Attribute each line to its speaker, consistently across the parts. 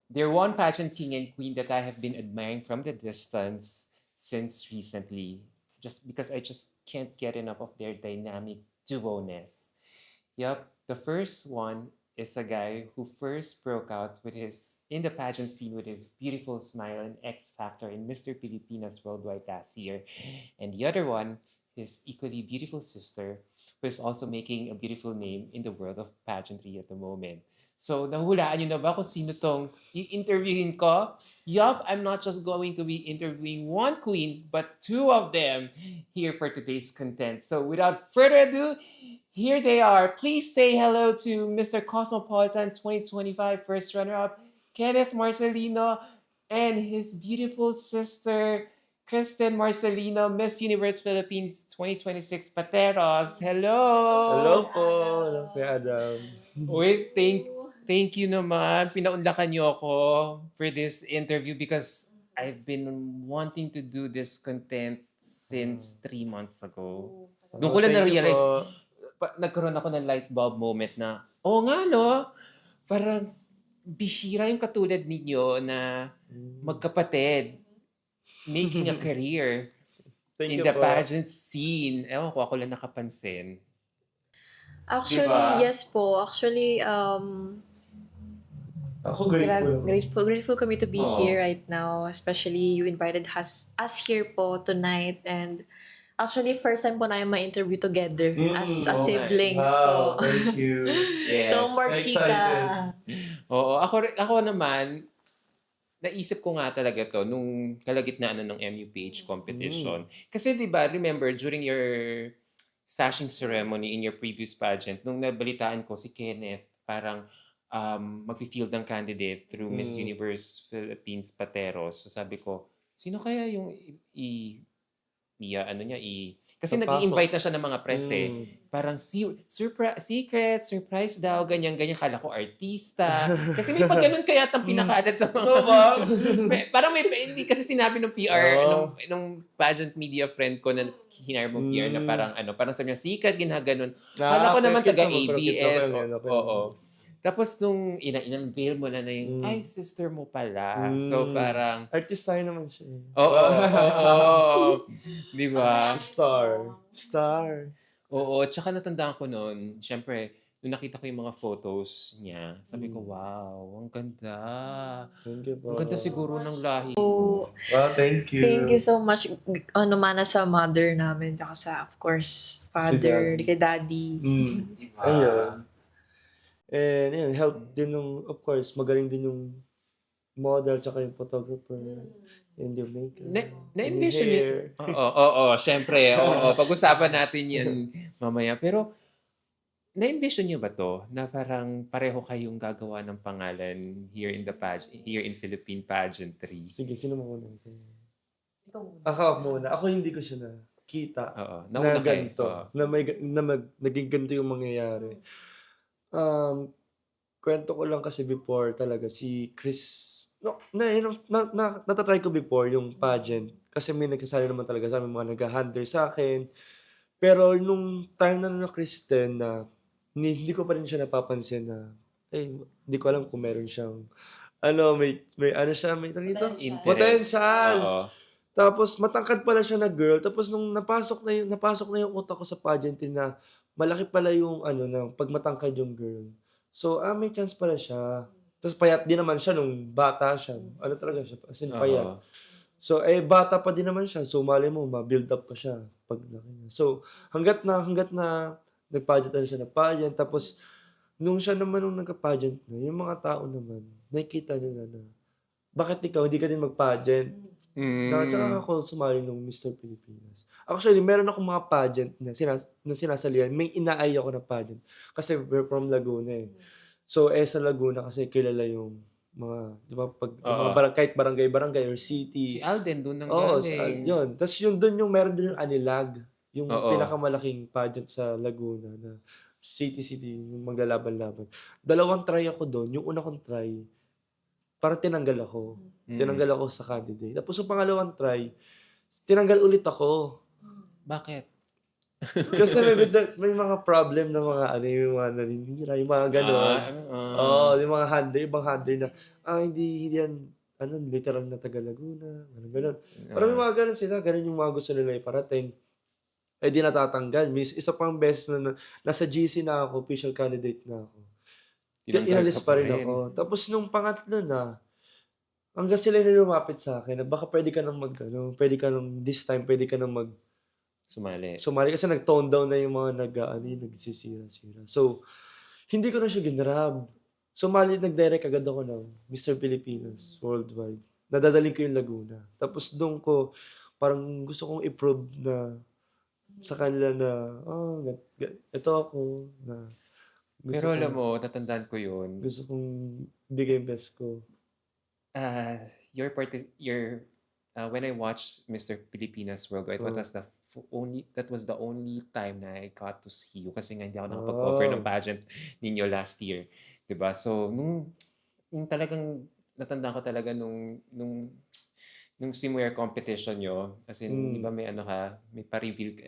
Speaker 1: they're one pageant king and queen that I have been admiring from the distance since recently, just because I just can't get enough of their dynamic duo-ness. Yep, the first one is a guy who first broke out with his in the pageant scene with his beautiful smile and X Factor in Mr. Pilipinas Worldwide last year. And the other one, his equally beautiful sister, who is also making a beautiful name in the world of pageantry at the moment. So, nahulaan niyo na ba kung sino tong i-interviewin ko? Yup, I'm not just going to be interviewing one queen, but two of them here for today's content. So, without further ado, here they are. Please say hello to Mr. Cosmopolitan 2025 first runner-up, Kenneth Marcelino, and his beautiful sister, Kristen Marcelino, Miss Universe Philippines 2026 Pateros. Hello!
Speaker 2: Hello po. Hello po, Adam.
Speaker 1: Uy, thank you naman. Pinaunlakan niyo ako for this interview because I've been wanting to do this content since 3 months ago. Doon ko lang
Speaker 2: Thank you
Speaker 1: na-realize,
Speaker 2: po.
Speaker 1: nagkaroon ako ng light bulb moment na, oo nga no, parang bihira yung katulad ninyo na magkapatid making a career
Speaker 2: Thank
Speaker 1: in
Speaker 2: you
Speaker 1: the
Speaker 2: po.
Speaker 1: pageant scene. Ewan ko, ako lang nakapansin.
Speaker 3: Actually,
Speaker 1: Diba?
Speaker 3: yes po. Actually,
Speaker 2: Ako grateful.
Speaker 3: grateful kami to be
Speaker 1: Oo.
Speaker 3: here right now. Especially you invited us here po tonight. And actually, first time po na ma-interview together as
Speaker 1: oo nga.
Speaker 3: siblings
Speaker 2: Wow,
Speaker 3: po.
Speaker 2: thank you.
Speaker 1: Yes.
Speaker 3: So, more
Speaker 2: Excited.
Speaker 3: chika.
Speaker 1: Oo, ako naman, naisip ko nga talaga to nung kalagitnaan na ng MUPH competition. Kasi 'di ba, remember during your sashing ceremony in your previous pageant, nung nabalitaan ko si Kenneth, parang mag-field ng candidate through Miss Universe Philippines Pateros. So sabi ko, sino kaya yung kasi
Speaker 2: Papasok.
Speaker 1: nag-i-invite na siya ng mga press eh. Parang secret, surprise daw, ganyan-ganyan. Kala ko artista. Kasi may pag ganun kaya tang pinakalat sa mga...
Speaker 2: Oo ba?
Speaker 1: Parang hindi kasi sinabi ng PR,
Speaker 2: Oo.
Speaker 1: nung pageant media friend ko na hinire mong PR na parang sabi niya, secret, ginaganon. Kala ko naman
Speaker 2: kita
Speaker 1: taga
Speaker 2: mo, pero kita
Speaker 1: ABS.
Speaker 2: ko yun, okay.
Speaker 1: Oo. Tapos nung in-unveil mo na yung, ay, sister mo pala. So parang,
Speaker 2: Artista naman siya.
Speaker 1: oo. Di ba?
Speaker 2: Star.
Speaker 1: Oo, tsaka natandaan ko noon, syempre, nung nakita ko yung mga photos niya, sabi ko, wow, ang ganda.
Speaker 2: Thank you po.
Speaker 1: Ang ganda siguro ng lahi.
Speaker 2: Wow, thank you.
Speaker 3: Thank you so much. Mana sa mother namin. Tsaka sa, of course, father,
Speaker 2: daddy.
Speaker 3: kay daddy.
Speaker 1: Diba?
Speaker 2: Ayun. And yun, help din ng, of course, magaling din yung model tsaka yung photographer and yung makeup.
Speaker 1: Na-envision
Speaker 2: yung
Speaker 1: niyo?
Speaker 2: hair.
Speaker 1: Oo, syempre. Oo, pag-usapan natin yan mamaya. Pero, na-envision niyo ba to na parang pareho kayong gagawa ng pangalan here in Philippine pageantry?
Speaker 2: Sige, sino mo muna?
Speaker 3: Ikaw muna.
Speaker 2: Ako muna. Ako hindi ko siya nakita
Speaker 1: Oo,
Speaker 2: na
Speaker 1: nauna kayo.
Speaker 2: ganito.
Speaker 1: Oo.
Speaker 2: Naging ganito yung mangyayari. Kwento ko lang kasi before talaga si Chris. Natatry ko before yung pageant. Kasi may nagsasali naman talaga sa amin, mga nag-handler sa akin. Pero nung time na Kristen na hindi ko pa rin siya napapansin na hindi ko alam kung meron siyang may ano siya, may dito?
Speaker 1: Interest.
Speaker 2: Potential.
Speaker 1: Oo.
Speaker 2: Tapos matangkad pala siya na girl. Tapos nung napasok na yung utak ko sa pageantry na malaki pala yung na pag matangkad yung girl. So, may chance pala siya. Tapos payat din naman siya nung bata siya. Ano talaga siya? As in, payat.
Speaker 1: Oo.
Speaker 2: So, bata pa din naman siya. So, mali mo, ma-build up pa siya. Pag laki niya. So, hanggat na nag-pageant na siya na pageant. Tapos, nung siya naman nung nagka-pageant na, yung mga tao naman, nakikita nila na, bakit ikaw, hindi ka din mag-pageant? Tsaka ako sumali nung Mr. Pilipinas. Actually, meron akong mga pageant na sinasalihan. May inaay ako na pageant. Kasi we're from Laguna eh. So, sa Laguna kasi kilala yung mga, di ba, kahit barangay or city.
Speaker 1: Si Alden doon nang
Speaker 2: Oo,
Speaker 1: galing.
Speaker 2: yun. Tapos doon yung meron din yung Anilag. Yung
Speaker 1: Oo.
Speaker 2: pinakamalaking pageant sa Laguna na city, yung maglalaban-laban. 2 try ako doon. Yung una kong try, parang tinanggal ako. Tinanggal ako sa candidate. Tapos yung pangalawang try, tinanggal ulit ako.
Speaker 1: Bakit?
Speaker 2: Kasi may mga problem na mga ano, yung mga naninira, yung mga gano'n. Yung mga handler, ibang handler na, hindi yan, literal na taga Laguna, gano'n. Parang may mga gano'n sila, gano'n yung mga gusto nila iparating. Di natatanggal. Isa pang beses na nasa GC na ako, official candidate na ako.
Speaker 1: Tinanggal
Speaker 2: Inalis
Speaker 1: ka
Speaker 2: pa
Speaker 1: pa
Speaker 2: rin
Speaker 1: rin.
Speaker 2: ako. Tapos nung pangatlo na, hanggang sila na lumapit sa akin na baka pwede ka nang pwede ka nang, this time, pwede ka nang
Speaker 1: Sumali.
Speaker 2: sumali kasi nag-tone down na yung mga nagsisira-sira. So, hindi ko na siya ginrab. Nag-direct agad ako ng Mr. Pilipinas Worldwide. Nadadaling ko yung Laguna. Tapos doon ko, parang gusto kong i-prove na sa kanila na, ito ako, na gusto
Speaker 1: Pero alam
Speaker 2: kong,
Speaker 1: mo, tatandaan ko yun.
Speaker 2: gusto kong bigay yung best ko.
Speaker 1: When I watched Mr. Pilipinas Worldwide, that was the only time na I got to see you kasi nga hindi ako nakapag-cover ng pageant ninyo last year. 'Di ba? So, nung talagang natandaan ko talaga nung swimwear competition nyo, as in, di ba may may pa-reveal,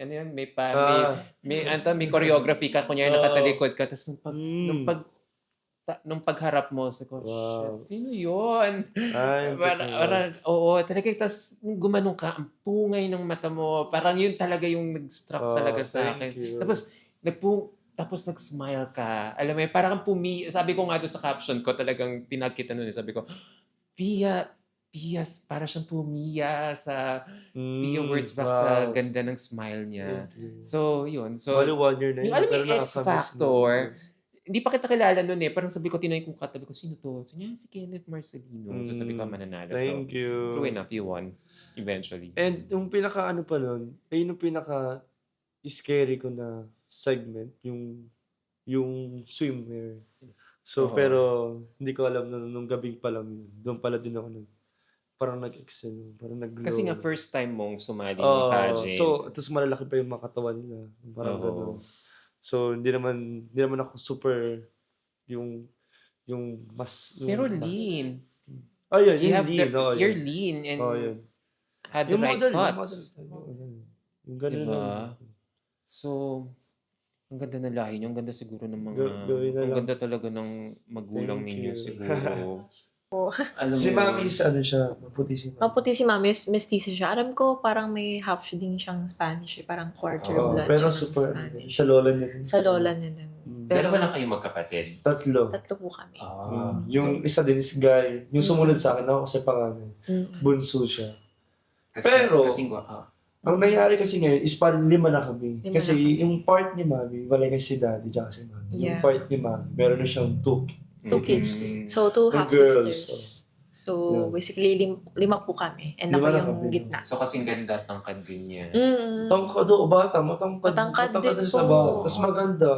Speaker 1: may choreography ka, kunyari nakatalikod ka, tapos nung pagharap mo, sabi ko,
Speaker 2: Wow.
Speaker 1: shit, sino yun?
Speaker 2: Ay,
Speaker 1: Oo, talaga, tapos nung gumanong ka, ang pungay ng mata mo, parang yun talaga yung nag-struck talaga sa akin.
Speaker 2: thank you.
Speaker 1: Tapos nag-smile ka. Alam mo, parang sabi ko nga doon sa caption ko, talagang tinag kita nun, sabi ko, Pia, para siyang pumiya sa Pia words back sa ganda ng smile niya.
Speaker 2: Thank you.
Speaker 1: So, yun. So,
Speaker 2: Bali 1 year na
Speaker 1: yung
Speaker 2: yun,
Speaker 1: alam mo
Speaker 2: pero
Speaker 1: yung X
Speaker 2: nakakamiss
Speaker 1: Factor,
Speaker 2: na.
Speaker 1: hindi pa kita kilala nun eh. Parang sabi ko, tinay kong katabi ko, sino to? Sabi niya, si Kenneth Marcelino. So sabi ko, mananalo to.
Speaker 2: Thank you.
Speaker 1: True enough, you won. Eventually.
Speaker 2: And yung pinaka-ano pa nun, yung pinaka-scary ko na segment, yung swimwear. So,
Speaker 1: Oo.
Speaker 2: pero hindi ko alam na nung gabing pa lang yun. Doon pala din ako parang nag-excel, parang nag-glow.
Speaker 1: Kasi nga first time mong sumali ng pageant.
Speaker 2: So, tapos malalaki pa yung mga katawan nila. Parang
Speaker 1: Oo.
Speaker 2: gano'n. So, hindi naman ako super yung
Speaker 1: Pero lean.
Speaker 2: Yun,
Speaker 1: You
Speaker 2: yung
Speaker 1: have
Speaker 2: lean.
Speaker 1: you're lean and
Speaker 2: Yun.
Speaker 1: had the
Speaker 2: Yung
Speaker 1: right
Speaker 2: model,
Speaker 1: cuts.
Speaker 2: yung ganun
Speaker 1: Diba?
Speaker 2: lang.
Speaker 1: So, ang ganda ng lahi niyo. Ang ganda siguro ng mga...
Speaker 2: Gawin na
Speaker 1: Ang
Speaker 2: lang.
Speaker 1: ganda talaga ng magulang
Speaker 2: Thank
Speaker 1: ninyo
Speaker 2: you.
Speaker 1: siguro. Alam
Speaker 2: Si
Speaker 1: mo
Speaker 2: Mami
Speaker 1: yun.
Speaker 2: siya, maputi si Mami.
Speaker 3: Maputi si Mami, mestizo siya. Alam ko, parang may half din siyang Spanish. Parang quarter blood
Speaker 2: Pero
Speaker 3: siya ng
Speaker 2: super,
Speaker 3: Spanish.
Speaker 2: sa lola niya rin.
Speaker 3: Sa lola niya din.
Speaker 1: Dalawa lang kayo magkapatid.
Speaker 2: Tatlo.
Speaker 3: Tatlo po kami.
Speaker 2: Yung isa din is Guy. Yung sumunod sa akin, ako kasi pangalan. Bunso siya. Pero, ang nangyari kasi ngayon is parang 5 na kami.
Speaker 3: Lima
Speaker 2: Kasi
Speaker 3: na kami.
Speaker 2: yung part ni Mami, wala kasi si Daddy tsaka si Mami. Yung
Speaker 3: Yeah.
Speaker 2: part ni Mami, meron na siyang 2
Speaker 3: Two kids. So, 2
Speaker 2: Yung
Speaker 3: half-sisters. So,
Speaker 2: Yeah.
Speaker 3: basically, 5 po kami. And
Speaker 2: Lima
Speaker 3: ako
Speaker 2: na
Speaker 3: yung
Speaker 2: kami.
Speaker 3: gitna.
Speaker 1: So kasing ganda, tangkad din niya.
Speaker 2: Tangkad o bata, matangkad
Speaker 3: Matangkad din
Speaker 2: sa
Speaker 3: po.
Speaker 2: bata. Tapos maganda.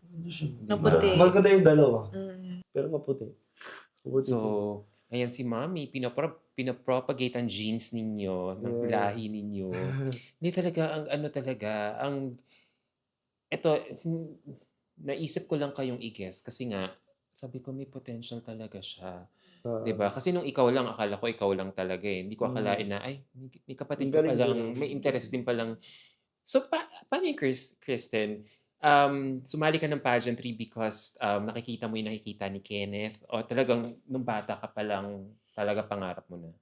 Speaker 2: Maganda siya.
Speaker 3: Maputi.
Speaker 2: Maganda yung dalawa.
Speaker 3: Mm.
Speaker 2: Pero maputi. Maputi siya.
Speaker 1: So, ayan si Mami, pinapropagate ang genes ninyo, ng lahi ninyo. Hindi talaga, naisip ko lang kayong i-guess kasi nga, sabi ko may potential talaga siya. 'Di ba? Kasi nung ikaw lang, akala ko ikaw lang talaga eh. Hindi ko akalain na, may kapatid
Speaker 2: Ang
Speaker 1: ka
Speaker 2: galing
Speaker 1: palang,
Speaker 2: din.
Speaker 1: may interest din palang. So, paano yung Kristen? Sumali ka ng pageantry because nakikita mo yung nakikita ni Kenneth o talagang nung bata ka pa lang talaga pangarap mo na?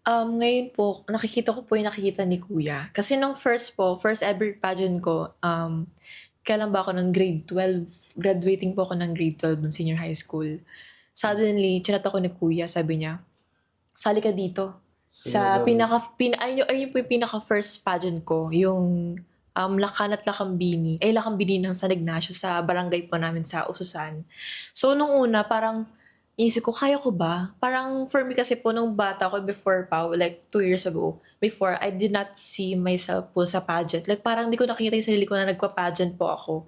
Speaker 3: Ngayon po, nakikita ko po yung nakikita ni Kuya. Kasi nung first ever pageant ko, kailan ba ako ng grade 12? Graduating po ako ng grade 12 ng senior high school. Suddenly, chinat ako ni Kuya, sabi niya, sali ka dito. Sa ayun po yung pinaka first pageant ko, yung Lakan at Lakambini ng San Ignacio sa barangay po namin sa Ususan. So nung una, parang isip ko, kaya ko ba? Parang for me kasi po nung bata ko before pa, like 2 years ago, before, I did not see myself po sa pageant. Like parang hindi ko nakita yung sarili ko na nagpa-pageant po ako.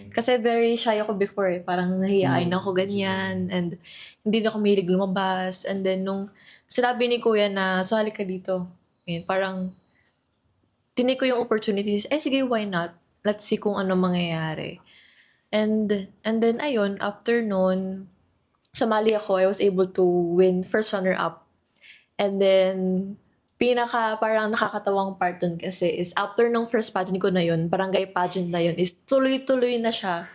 Speaker 3: Kasi very shy ako before eh. Parang nahihiyain ako ganyan. And hindi na ako mahilig lumabas. And then nung sinabi ni Kuya na sali ka dito, yun, parang tinake ko yung opportunities. Sige, why not? Let's see kung ano mangyayari. And then ayun, after nun, sumali ako. I was able to win first runner-up. And then, pinaka parang nakakatawang part dun kasi is after nung first pageant ko na yun, barangay pageant na yun, is tuloy-tuloy na siya.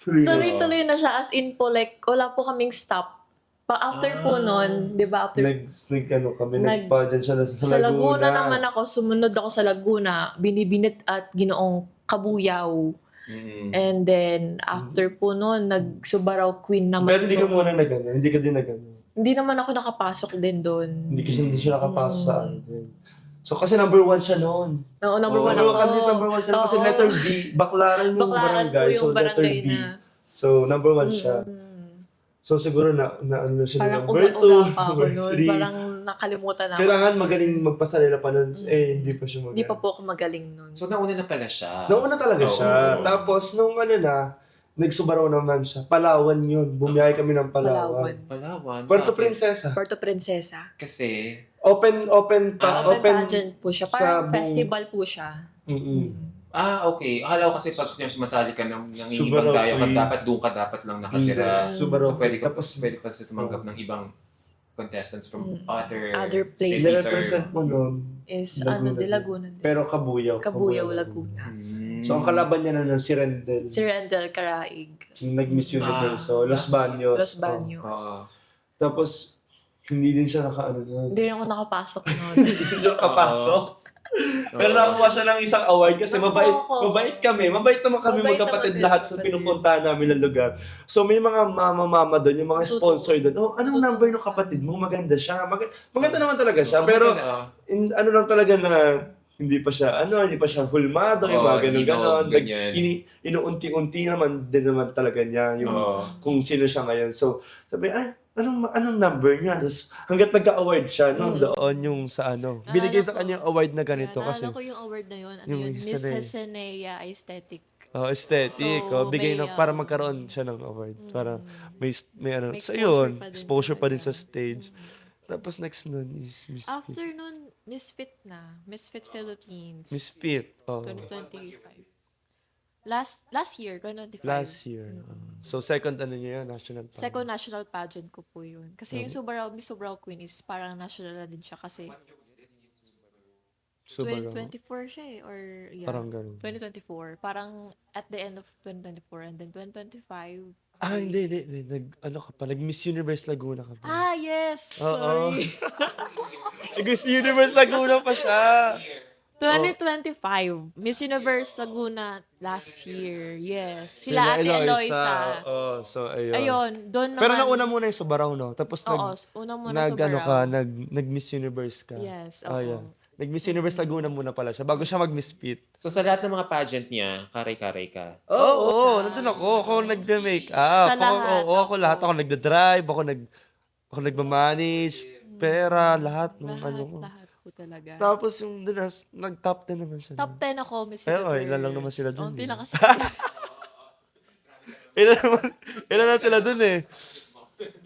Speaker 3: Tuloy-tuloy na siya, as in po, like, wala po kaming stop. After po nun, di ba, after
Speaker 2: Ano kami, nag-pageant siya sa
Speaker 3: sa Laguna
Speaker 2: Laguna.
Speaker 3: naman ako, sumunod ako sa Laguna, Binibinit at Ginoong Kabuyaw. And then, after po nun, nag-Subarao Queen naman.
Speaker 2: Pero hindi ka muna nag-ano, hindi ka din nag-ano.
Speaker 3: Hindi naman ako nakapasok din doon.
Speaker 2: Hindi siya nakapasok sa ano din. So, kasi number 1 siya noon.
Speaker 3: Oo, number one
Speaker 2: Number
Speaker 3: ako.
Speaker 2: number 1 siya kasi
Speaker 3: Oo.
Speaker 2: letter B, Baclaran yung
Speaker 3: Baclaran po
Speaker 2: barangay.
Speaker 3: yung
Speaker 2: So, letter
Speaker 3: barangay
Speaker 2: B.
Speaker 3: na.
Speaker 2: So, number 1 siya. So, siguro na ano siya
Speaker 3: Parang
Speaker 2: number 2,
Speaker 3: uga-uga pa ako
Speaker 2: number
Speaker 3: noon.
Speaker 2: 3.
Speaker 3: Parang nakalimutan na ako.
Speaker 2: Kailangan magaling magpasarela pa nun. Hindi pa siya magaling.
Speaker 3: Hindi pa po ako magaling noon.
Speaker 1: So, nauna na pala siya.
Speaker 2: Nauna talaga siya.
Speaker 1: Oo.
Speaker 2: Tapos, nung nagsubaraw naman siya. Palawan yun. Bumiyahe kami ng Palawan.
Speaker 1: Palawan.
Speaker 2: Puerto
Speaker 1: Bakit?
Speaker 2: Princesa.
Speaker 3: Puerto Princesa.
Speaker 1: Kasi,
Speaker 2: Open
Speaker 3: Open pageant po siya. Parang
Speaker 2: sa
Speaker 3: festival po siya.
Speaker 1: okay. Akala ko kasi pag sumasali ka ng
Speaker 2: Subarao
Speaker 1: ibang dayo ka,
Speaker 2: Queen.
Speaker 1: doon ka dapat lang nakatira.
Speaker 2: Subarao
Speaker 1: So, pwede ka
Speaker 2: Tapos,
Speaker 1: pwede pa tumanggap ng ibang contestants from other
Speaker 3: places.
Speaker 1: cities or...
Speaker 2: nirepresent mo nun.
Speaker 3: Is
Speaker 2: Laguna
Speaker 3: De
Speaker 2: din.
Speaker 3: Laguna din.
Speaker 2: Pero Kabuyaw.
Speaker 3: Kabuyaw, Laguna.
Speaker 2: So, ang kalaban niya na si Rendel.
Speaker 3: Si Rendel Caraig.
Speaker 2: Yung nag-Miss Universe. So, Los Baños.
Speaker 3: Los Baños.
Speaker 1: Oo.
Speaker 2: Tapos, hindi din siya nakaano nun.
Speaker 3: Hindi rin ako nakapasok noon.
Speaker 2: Hindi siya nakapasok. Pero nakakuha siya ng isang award kasi mabait kami. Mabait naman kami
Speaker 3: Mabait
Speaker 2: magkapatid
Speaker 3: naman din.
Speaker 2: lahat sa pinupuntahan namin ng lugar. So may mga mama doon, yung mga sponsor doon. Oh, anong number ng kapatid mo? Maganda siya. Maganda naman talaga siya. Pero ano lang talaga na hindi pa siya hulmado, yung mga ganun-ganon.
Speaker 1: ganyan.
Speaker 2: Inuunti-unti naman din naman talaga niya yung kung sino siya ngayon. So, sabi, anong number niya? Tapos, hanggat nagka-award siya, doon yung sa binigay sa kanya yung award na ganito kasi.
Speaker 3: Naalala ko yung award na yun. Ano
Speaker 2: Yung
Speaker 3: yun?
Speaker 2: isa
Speaker 3: Miss
Speaker 2: na yun.
Speaker 3: Hesenea Aesthetic.
Speaker 2: Aesthetic.
Speaker 3: So,
Speaker 2: Bigay
Speaker 3: may,
Speaker 2: para magkaroon siya ng award. Para may ano.
Speaker 3: May
Speaker 2: So, yun.
Speaker 3: exposure pa din
Speaker 2: Exposure pa din
Speaker 3: talaga.
Speaker 2: sa stage. Tapos, next nun is Miss Fit.
Speaker 3: After nun, Misfit na. Misfit Philippines.
Speaker 2: Miss Fit.
Speaker 3: 2025. Last year, 2025.
Speaker 2: Last year. So, second niya yun, national pageant.
Speaker 3: Second national pageant ko po yun. Kasi yung Miss Subarao Queen is parang national na din siya kasi
Speaker 2: Subarao.
Speaker 3: 2024 siya eh. Or yeah,
Speaker 2: Parang ganun.
Speaker 3: 2024. Parang at the end of 2024 and then 2025.
Speaker 2: Hindi. Nag-Miss Universe Laguna ka pa.
Speaker 3: Yes!
Speaker 2: Oo.
Speaker 3: Sorry.
Speaker 2: Nag-Miss Universe Laguna pa siya.
Speaker 3: 2025. Miss Universe Laguna last year. Yes. Sila Ate Eloisa.
Speaker 2: So, ayun.
Speaker 3: Ayun, doon naman.
Speaker 2: Pero nauna muna yung Subarao, no? Tapos
Speaker 3: Oo, una muna Subarao.
Speaker 2: nag-Miss Universe ka.
Speaker 3: Yes,
Speaker 2: Oh,
Speaker 3: oo.
Speaker 2: yeah. Nag-Miss Universe Laguna muna pala siya bago siya mag-Miss Fit.
Speaker 1: So, sa lahat ng mga pageant niya, karay-karay ka.
Speaker 2: Oo, nandun ako. Ako nag-make up.
Speaker 3: Siya lahat,
Speaker 2: Ako lahat. Ako nagda-drive. Ako nagmamanage. Pera, lahat ng ano ko.
Speaker 3: Lahat po talaga.
Speaker 2: Tapos yung nag-top 10 naman siya.
Speaker 3: Top 10 ako, Miss
Speaker 2: Ayun,
Speaker 3: Universe.
Speaker 2: ilan lang naman sila dun
Speaker 3: Unti
Speaker 2: eh.
Speaker 3: lang kasi.
Speaker 2: Ilan na sila dun eh.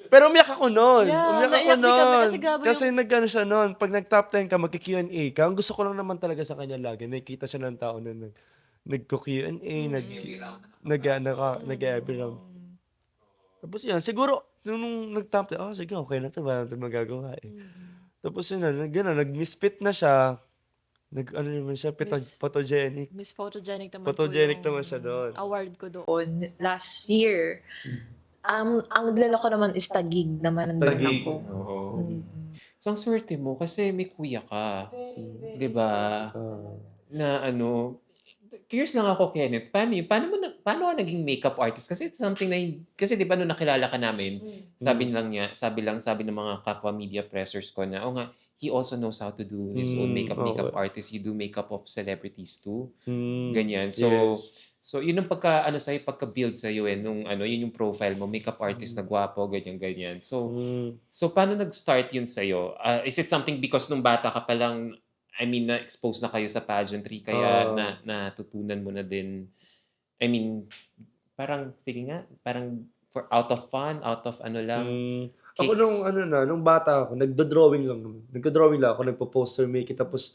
Speaker 2: Pero umiyak ako noon.
Speaker 3: Yeah,
Speaker 2: umiyak ako
Speaker 3: naiyak din kami
Speaker 2: noon.
Speaker 3: kasi grabe
Speaker 2: Kasi nag-ano siya noon. Pag nag-top 10 ka, magki-Q&A ka. Ang gusto ko lang naman talaga sa kanya lagi. Nakikita siya ng tao na nag-Q&A, nag-every round. Tapos yun, siguro, nung nag-top 10, sige, okay na ito. Wala natin magagawa eh. Tapos yun, nag-misfit na siya. Nag-ano naman siya, photogenic.
Speaker 3: Miss Photogenic naman
Speaker 2: Photogenic
Speaker 3: po yung
Speaker 2: naman siya doon.
Speaker 3: award ko doon last year. Ang nilala ko naman is Tagig naman ang
Speaker 2: Taguig.
Speaker 3: ako.
Speaker 1: Oo. So, ang swerte mo kasi may kuya ka. Di ba? Na curious lang ako, Kenneth. Paano ka naging makeup artist? Kasi it's something na, kasi di ba nung nakilala ka namin, sabi ng mga kapwa media pressers ko na, nga, he also knows how to do his own makeup artist. You do makeup of celebrities too. Ganyan. So, so yun ang pagka-build sa'yo nung yun yung profile mo, makeup artist na gwapo, ganyan. So, so paano nag-start yun sa'yo? Is it something because nung bata ka pa lang, na-expose na kayo sa pageantry, kaya natutunan mo na din, parang, sige nga, parang for out of fun, out of lang,
Speaker 2: Ako nung bata ako, nagdo-drawing lang naman. Nagdo-drawing lang ako, nagpo-poster making. Tapos,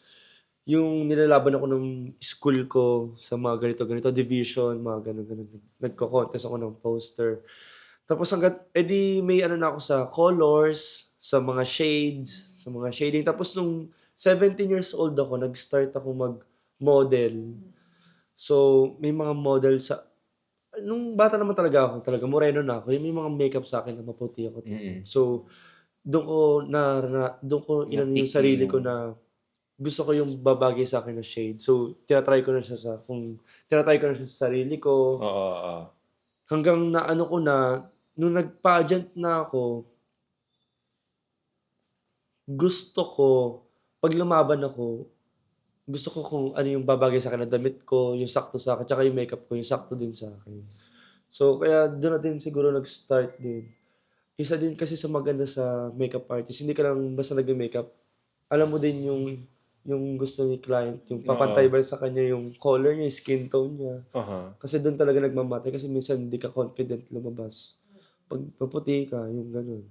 Speaker 2: yung nilalaban ako ng school ko sa mga ganito, division, mga ganun. Nagko-contest ako ng poster. Tapos may na ako sa colors, sa mga shades, sa mga shading. Tapos nung 17 years old ako, nag-start ako mag-model. So, may mga model sa... Nung bata naman talaga ako, talaga moreno na ako, yung may mga makeup sa akin na maputi ako. So, doon ko inano yung
Speaker 1: Napick
Speaker 2: sarili ko
Speaker 1: yung-
Speaker 2: na gusto ko yung babagay sa akin na shade. So, tinatry ko na siya sa sarili ko.
Speaker 1: Oo.
Speaker 2: Hanggang na ano ko na, nung nag-pageant na ako, gusto ko, pag lumaban ako, gusto ko kung ano yung babagay sa akin na damit ko, yung sakto sa akin, tsaka yung makeup ko, yung sakto din sa akin. So, kaya doon na din siguro nag-start din. Isa din kasi sa maganda sa makeup artist, hindi ka lang basta nag-makeup. Alam mo din yung gusto ni client, yung papantay ba sa kanya yung color niya, yung skin tone niya. Kasi doon talaga nagmamatay kasi minsan hindi ka confident lumabas. Pag maputi ka, yung ganun.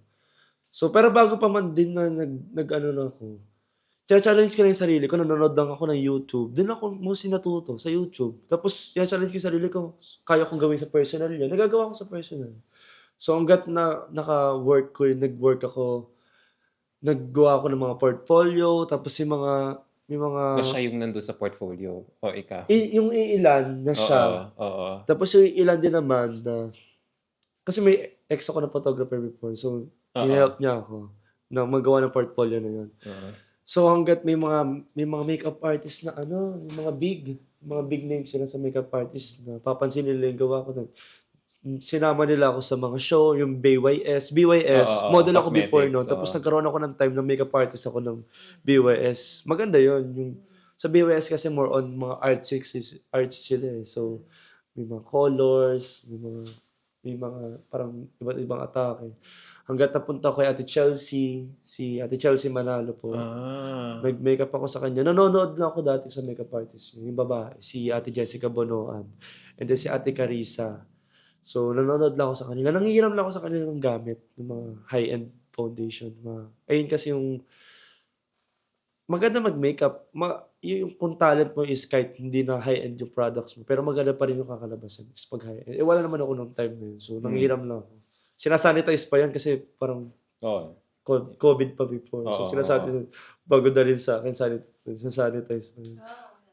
Speaker 2: So, pero bago pa man din na nag-ano na ako, challenge ko na yung sarili ko, nanonood lang ako ng YouTube. Doon ako mostly natuto sa YouTube. Tapos, challenge ko yung sarili ko, kaya kong gawin sa personal niya. Nagagawa ko sa personal. So, hanggat na naka-work ko, nag-work ako, naggawa ako ng mga portfolio, tapos yung mga
Speaker 1: Na siya yung nandun sa portfolio. O ikaw.
Speaker 2: yung ilan na siya.
Speaker 1: Oo.
Speaker 2: Tapos yung ilan din naman na, kasi may ex ako na photographer before, so, in-help niya ako na magawa ng portfolio na yun. So, hanggat may mga makeup artist na yung mga big names sila sa makeup artist na papansin nila yung gawa ko na, sinama nila ako sa mga show, yung BYS, model ako before no. Tapos nagkaroon ako ng time na makeup artist ako ng BYS. Maganda yon yung sa BYS kasi more on mga arts sila eh. So, may mga colors, may mga parang iba't ibang atake. Hanggat napunta ko kay Ate Chelsea, si Ate Chelsea Manalo po. Nag-makeup ako sa kanya. Nanonood na ako dati sa makeup artist. Yung babae, si Ate Jessica Bonoan. And then si Ate Carissa. So, nanonood lang ako sa kanila. Nangihiram lang ako sa kanila ng gamit, ng mga high-end foundation. Ayun kasi yung maganda mag-makeup. Yung kung talent mo is kahit hindi na high-end yung products mo, pero maganda pa rin yung kakalabasan. Is pag high-end. Wala naman ako nung time na yun. So, nangihiram lang ako. Sinasanitize pa yan kasi parang COVID pa before. So, sinasanitize. Bago dalhin sa akin, sanitize pa yun.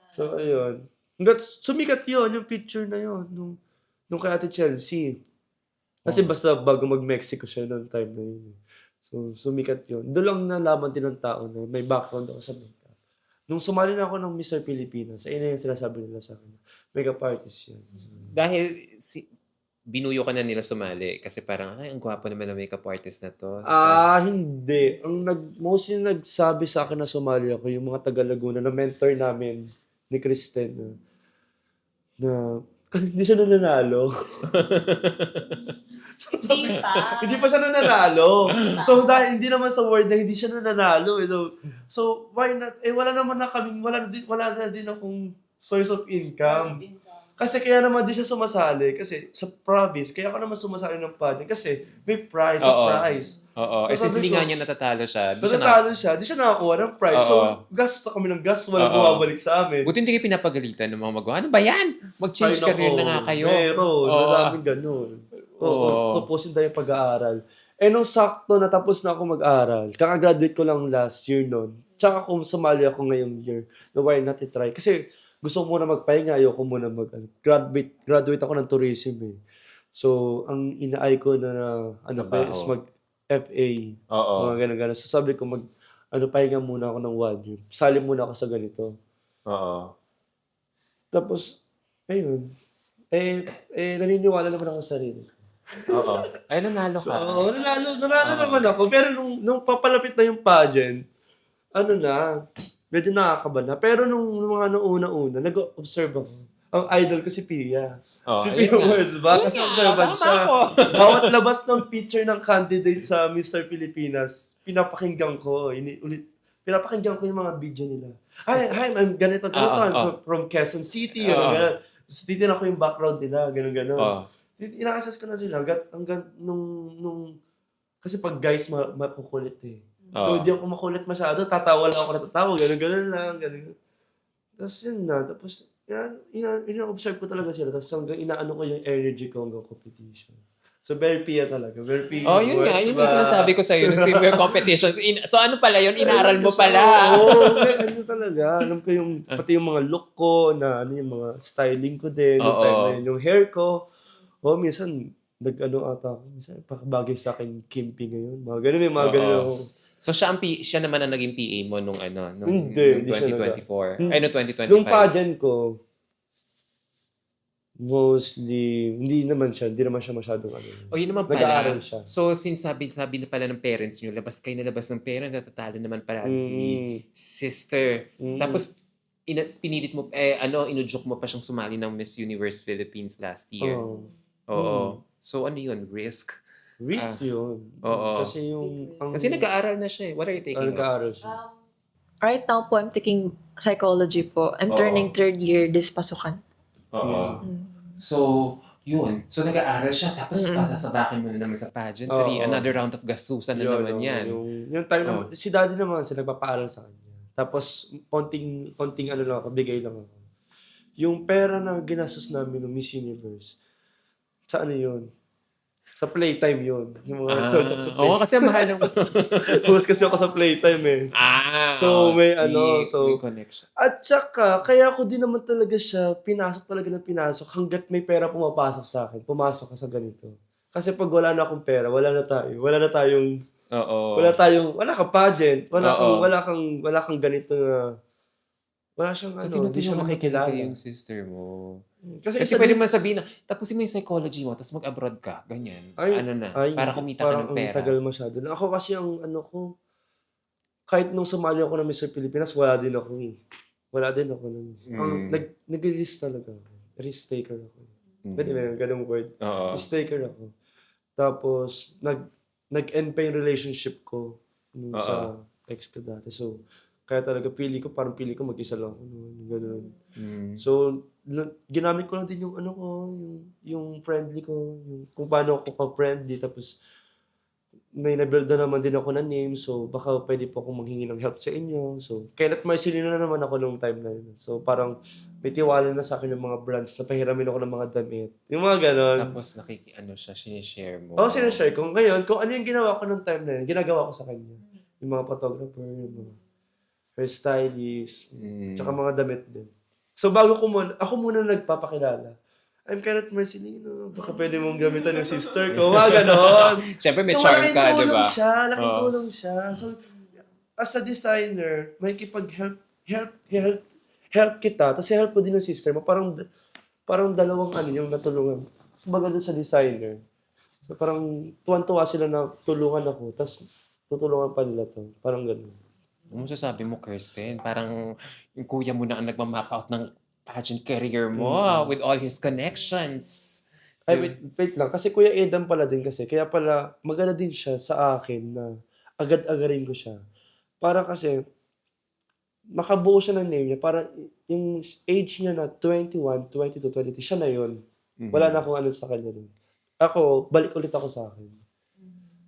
Speaker 2: So, ayun. Hanggat sumikat yun, yung picture na yun. Nung kay Ate Chelsea. Kasi basta bago mag-Mexico siya noong time na yun. So, sumikat yun. Doon lang nalaman din ng tao na may background ako sa makeup. Nung sumali na ako ng Mr. Pilipinas, ayun na yung sinasabi nila sa akin. Makeup artist yan.
Speaker 1: Dahil binuyo ka na nila sumali kasi parang, ay, ang gwapo naman ng makeup artist na to.
Speaker 2: Hindi. Mostly nagsabi sa akin na sumali ako, yung mga taga Laguna na mentor namin ni Kristen na kasi hindi siya nananalo. Hindi pa siya nananalo. So, dahil hindi naman sa word na hindi siya nananalo. So why not? Wala naman na kaming, wala na din akong source of income. Kasi kaya naman di siya sumasali. Kasi sa province, kaya ako naman sumasali ng pageant. Kasi may prize.
Speaker 1: Oo.
Speaker 2: So,
Speaker 1: Since
Speaker 2: sabi
Speaker 1: hindi
Speaker 2: ko,
Speaker 1: nga niya natatalo siya.
Speaker 2: di siya nakakuha ng prize. So, gastos na kami ng gas. Walang bumabalik sa amin.
Speaker 1: Buti hindi kayo pinapagalitan ng mga magawa. Ano ba yan? Mag-change career na nga kayo.
Speaker 2: Meron. Maraming ganun. Tapusin tayo pag-aaral. Nung sakto natapos na ako mag-aaral, kakagraduate ko lang last year nun. Tsaka kung sumali ako ngayong year, why not i-try? Kasi gusto ko muna magpahinga, ayoko muna graduate ako ng tourism eh. So, ang inaay ko na is mag-FA. Mga ganun-ganun. So, sabi ko pahinga muna ako ng 1 year. Sali muna ako sa ganito. Tapos, ayun. Naniniwala naman ako sa sarili.
Speaker 1: Ay, nanalo ka.
Speaker 2: So, nanalo naman ako. Pero nung papalapit na yung pageant, medyo nakakaba na. Pero nung mga una-una, nag-observe ako. Ang idol ko si Pia. Si Pia Words ba? Kasi observant siya. Bawat labas ng picture ng candidate sa Mr. Pilipinas, pinapakinggan ko. Pinapakinggan ko yung mga video nila. Hi, I'm ganito. I'm from Quezon City. Ganun. Titignan ko yung background nila. Ganun. Ina-assess ko na sila. Hanggang nung kasi pag guys, makukulit eh. So, hindi ako makulit masyado. Tatawa lang ako natatawa. Ganun lang. Tapos yun na. Tapos, ina-observe ko talaga sila. Tapos hanggang inaano ko yung energy ko hanggang competition. So, very Pia talaga. Very Pia.
Speaker 1: Oh, yun nga. Yun yung sinasabi ko sa'yo. Yung swimwear competition. So, ano pala yun? Inaral mo pala.
Speaker 2: Oo, ano talaga. Alam ko yung, pati yung mga look ko, na ano yung mga styling ko din. Yung time na yun, yung hair ko. Oh, minsan, nag-ano ata ako. Minsan, pakabagay sa akin, Kimpi ngayon. Mga ganun, may mga ganun ako.
Speaker 1: So, siya naman ang naging PA mo nung
Speaker 2: Hindi siya
Speaker 1: 2024. Ay, no, 2025.
Speaker 2: Yung pageant ko, mostly, hindi naman siya masyadong ano.
Speaker 1: O yun naman pala.
Speaker 2: Nag-aaral siya.
Speaker 1: So, since sabi na pala ng parents nyo, labas ng parents, natatalo naman pala si sister. Tapos, pinilit mo, inudyok mo pa siyang sumali ng Miss Universe Philippines last year. Oo. So, ano yun? Risk?
Speaker 2: Risk yun.
Speaker 1: Oo.
Speaker 2: Kasi yung...
Speaker 1: Kasi nag-aaral na siya eh. What are you taking?
Speaker 2: Nag-aaral siya.
Speaker 3: Right now po, I'm taking psychology po. I'm turning third year this pasukan.
Speaker 1: Oo. So, yun. So, nag-aaral siya. Tapos, pasasabakin mo na naman sa pageantry. Another round of gastusan na naman yan.
Speaker 2: Yung time naman, si daddy naman siya nagpapaaral sa kanya. Tapos, konting ano lang ako, bigay lang ako. Yung pera na ginastos namin ng Miss Universe, sa ano yun? Sa playtime yun. Yung mga sort of sa
Speaker 1: Oo, kasi mahal ng...
Speaker 2: Host kasi ako sa playtime eh. So, may
Speaker 1: may connection.
Speaker 2: At saka, kaya ako din naman talaga siya, pinasok hanggat may pera pumapasok sa akin. Pumasok ka sa ganito. Kasi pag wala na akong pera, wala na tayong, wala kang pageant, wala kang ganito na, wala siyang
Speaker 1: So,
Speaker 2: hindi siya
Speaker 1: tinutulungan
Speaker 2: makikilala.
Speaker 1: ka yung sister mo.
Speaker 2: Kasi
Speaker 1: Pwede mo sabihin na, tapusin mo yung psychology mo, tapos mag-abroad ka. Ganyan. Para kumita ka ng pera.
Speaker 2: Parang tagal masyado. Ako kasi ang kahit nung sumali ako ng Mr. Pilipinas, wala din ako eh. Wala din ako nun. Nag-risk talaga ako. Risk taker ako. Pwede ba yung ganung word? Risk taker ako. Tapos, nag-end pa yung relationship ko sa ex ko dati. So, kaya talaga pili ko mag-isa lang ako. Ganun. So, ginamit ko lang din yung yung friendly ko, yung kung paano ako ka-friendly. Tapos, may na-build na naman din ako na name. So, baka pwede po akong manghingi ng help sa inyo. So, Kenneth Marcelino na naman ako nung time na yun. So, parang may tiwala na sa akin yung mga brands na pahiramin ako ng mga damit. Yung mga ganon.
Speaker 1: Tapos sinishare mo.
Speaker 2: Sinishare ko. Ngayon, kung ano yung ginawa ko nung time na yun, ginagawa ko sa kanya. Yung mga photographer, yung mga hairstylist, tsaka mga damit din. So, ako muna nagpapakilala. I'm Kenneth Marcelino. Baka pwede mong gamitan yung sister ko. Mga ganon.
Speaker 1: Siyempre, may charm ka, di ba?
Speaker 2: Laking tulong siya. So, as a designer, may help kita. Tapos help ko din yung sister mo. Parang dalawang yung natulungan. Kumbaga doon sa designer. So, parang tuwan-tuwa sila na tulungan ako. Tapos tutulungan pa nila to. Parang gano'n.
Speaker 1: Ano masasabi mo, Kirsten? Parang yung kuya mo na ang nagmamap out ng pageant career mo with all his connections.
Speaker 2: Ay, wait lang. Kasi Kuya Edan pala din kasi. Kaya pala, maganda din siya sa akin na agad-agarin ko siya. Para kasi, makabuo siya ng name niya. Para yung age niya na 21, 22, 23, siya na yun. Wala na akong ano sa kanya dun. Ako, balik ulit ako sa akin.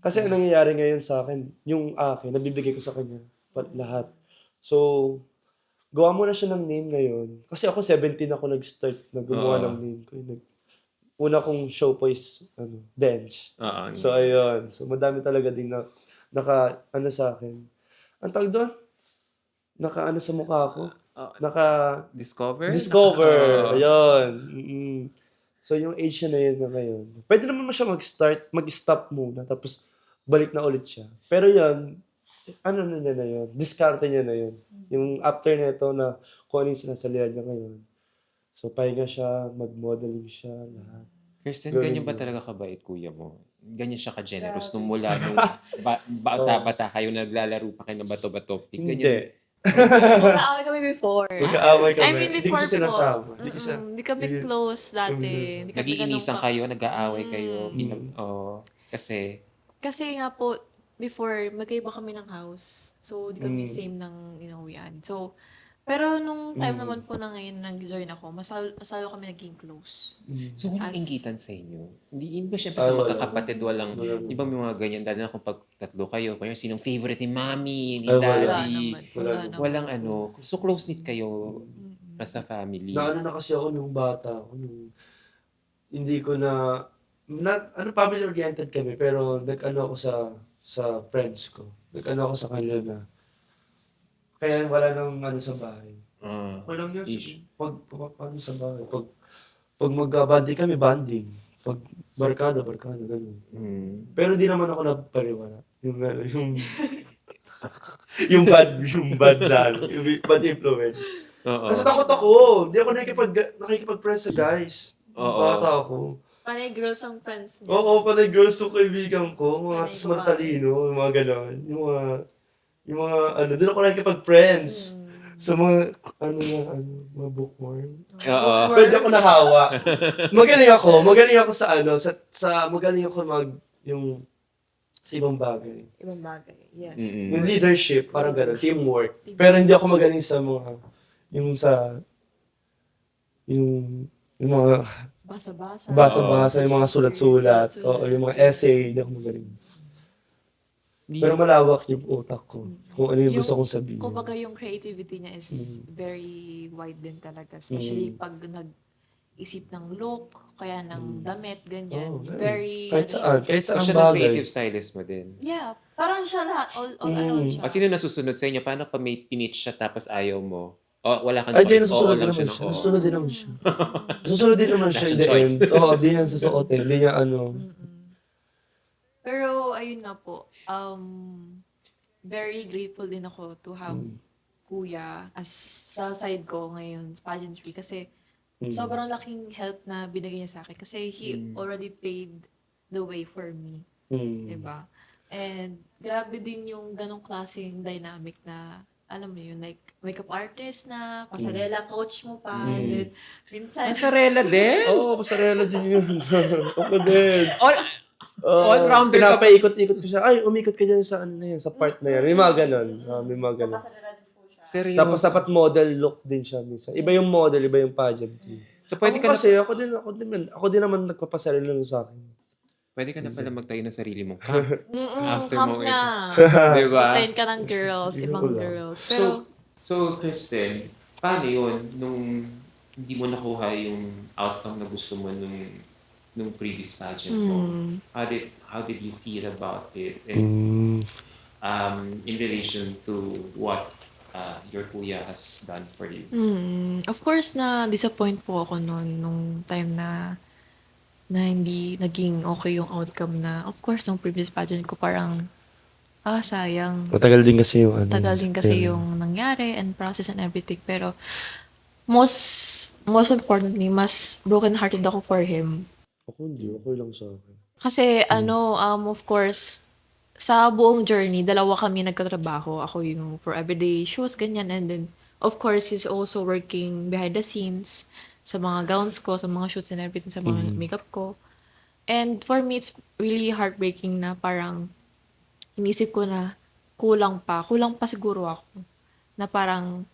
Speaker 2: Kasi ang nangyayari ngayon sa akin, yung akin, nabibigay ko sa kanya lahat. So, gawa mo na siya ng name ngayon. Kasi ako 17 ako nag-start na gumawa ng name ko. Una kong show po is bench. So, ayun. So, madami talaga din na sa akin. Ang tawag doon? Sa mukha ko.
Speaker 1: Discover?
Speaker 2: Ayun. So, yung age niya na yun na ngayon. Pwede naman siya mag-stop muna, tapos balik na ulit siya. Pero yan, na niya na yun. Diskarte niya na yun. Yung after nito na kung ano yung sinasalihan niya ngayon. So, pahinga siya, mag-modeling siya, lahat.
Speaker 1: Kirsten, ganyan ba talaga kabait kuya mo? Ganyan siya ka-generous nung mula nung bata kayo naglalaro pa kayo ng bato-bato.
Speaker 2: Hindi.
Speaker 3: Magkaaway kami before.
Speaker 2: Magkaaway kami.
Speaker 4: I mean, before
Speaker 2: Hindi ko sinasama.
Speaker 4: Hindi kami close dati. Hindi kami
Speaker 1: Nag-iinisan
Speaker 4: ganun
Speaker 1: kayo, nag-aaway kayo. Kasi...
Speaker 4: Kasi nga po, before, magkaiba kami ng house. So, di kami same ng inuwian. So, pero nung time naman po na ngayon nag-join ako, masalo kami naging close.
Speaker 1: So, walang inggitan sa inyo? Hindi ba syempre sa magkakapatid, walang, di ba may mga ganyan, dahil na kung pag tatlo kayo, kung sinong favorite ni mami, ni daddy,
Speaker 4: Wala naman.
Speaker 1: walang so close-knit kayo as a family.
Speaker 2: Na kasi ako nung bata ako. Hindi ko na family-oriented kami, pero nag-ano ako sa friends ko. Nag-ano ako sa kanila na, kaya wala nang ano sa bahay.
Speaker 1: Ah,
Speaker 2: Walang yan,
Speaker 1: ish.
Speaker 2: ano sa bahay. Pag mag-banding kami, banding. Pag barkada, ganun.
Speaker 1: Mm.
Speaker 2: Pero di naman ako napariwala. Yung bad na, ano, yung bad influence.
Speaker 1: Oo.
Speaker 2: Kasi takot ako. Di ako nakikipag-friends sa guys.
Speaker 1: Oo.
Speaker 2: Bata ako.
Speaker 4: Panay girls ang friends niya.
Speaker 2: Oo, panay girls yung kaibigan ko. Mga
Speaker 4: Panay
Speaker 2: tas
Speaker 4: babae.
Speaker 2: matalino, yung mga gano'n. Yung mga, doon ako nakikipag-friends. Sa mga, mga bookworm.
Speaker 1: Oo.
Speaker 2: Pwede ako nahawa. Magaling ako magaling ako sa ibang bagay.
Speaker 4: Ibang bagay. Yes.
Speaker 1: Mm-mm.
Speaker 2: Yung leadership, parang gano'n, teamwork. Pero hindi ako magaling sa yung mga
Speaker 4: Basa-basa.
Speaker 2: basa-basa, yung mga sulat-sulat, o yung mga essay, hindi ako magaling. Pero malawak yung utak ko, kung ano yung gusto kong sabihin.
Speaker 4: Kumbaga yung creativity niya is very wide din talaga. Especially pag nag-isip ng look, kaya ng damit, ganyan.
Speaker 2: Oo, ganun.
Speaker 4: Very,
Speaker 2: Kahit saan
Speaker 1: So, siya ng
Speaker 2: bagay.
Speaker 1: creative stylist mo din.
Speaker 4: Yeah. Parang siya lahat. All around siya.
Speaker 1: Sino nasusunod sa inyo? Paano pa may pinitch siya tapos ayaw mo? O, wala kang
Speaker 2: Ay, di,
Speaker 1: choice. Oo
Speaker 2: nasusunod din
Speaker 1: lang siya
Speaker 2: naman
Speaker 1: ng
Speaker 2: siya.
Speaker 1: oo.
Speaker 2: Nasusunod din naman siya. Nasusunod din naman siya in the
Speaker 1: Choice.
Speaker 2: end. Oo, di niya susuotin. Di niya
Speaker 4: Pero, ayun nga po. Very grateful din ako to have kuya as sa side ko ngayon sa pageantry kasi sobrang laking help na binigay niya sa akin kasi he already paved the way for me. Diba? And grabe din yung ganong klaseng dynamic na alam mo yun, like makeup artist na, pasarela coach mo pa, then minsan,
Speaker 1: Pasarela din?
Speaker 2: Oo, pasarela din yun. Ako din.
Speaker 1: All-rounder ka.
Speaker 2: Pinapaikot-ikot ko siya. Ay, umikot ka dyan sa ano na yun, sa part na yan. May mga ganon. May mga ganon.
Speaker 4: pasarela din po siya.
Speaker 1: Seryoso?
Speaker 2: Tapos dapat model look din siya minsan. Iba yung model, iba yung pageant.
Speaker 1: So, pwede ka,
Speaker 2: Ako din naman nagpapasarili lang sa akin.
Speaker 1: pwede ka na pala magtayo ng sarili mong camp. After
Speaker 4: Camp
Speaker 1: mo
Speaker 4: na.
Speaker 1: Diba?
Speaker 4: Patayin ka ng girls, ibang
Speaker 2: lang.
Speaker 4: girls. Pero,
Speaker 1: So, Kristen, paano yun nung hindi mo nakuha yung outcome na gusto mo nung previous pageant mo? How did you feel about it? And, in relation to what your kuya has done for you?
Speaker 4: of course na disappoint po ako noon nung time na hindi naging okay yung outcome na of course nung previous pageant ko parang sayang.
Speaker 2: Matagal din kasi yung
Speaker 4: Tagal din kasi yung nangyari and process and everything. Pero most importantly, mas broken-hearted ako for him.
Speaker 2: Ako hindi, okay lang sa akin.
Speaker 4: Kasi of course, sa buong journey, dalawa kami nagkatrabaho. Ako yung for everyday shoes, ganyan. And then, of course, he's also working behind the scenes sa mga gowns ko, sa mga shoots and everything, sa mga makeup ko. And for me, it's really heartbreaking na parang inisip ko na kulang pa siguro ako. Na parang,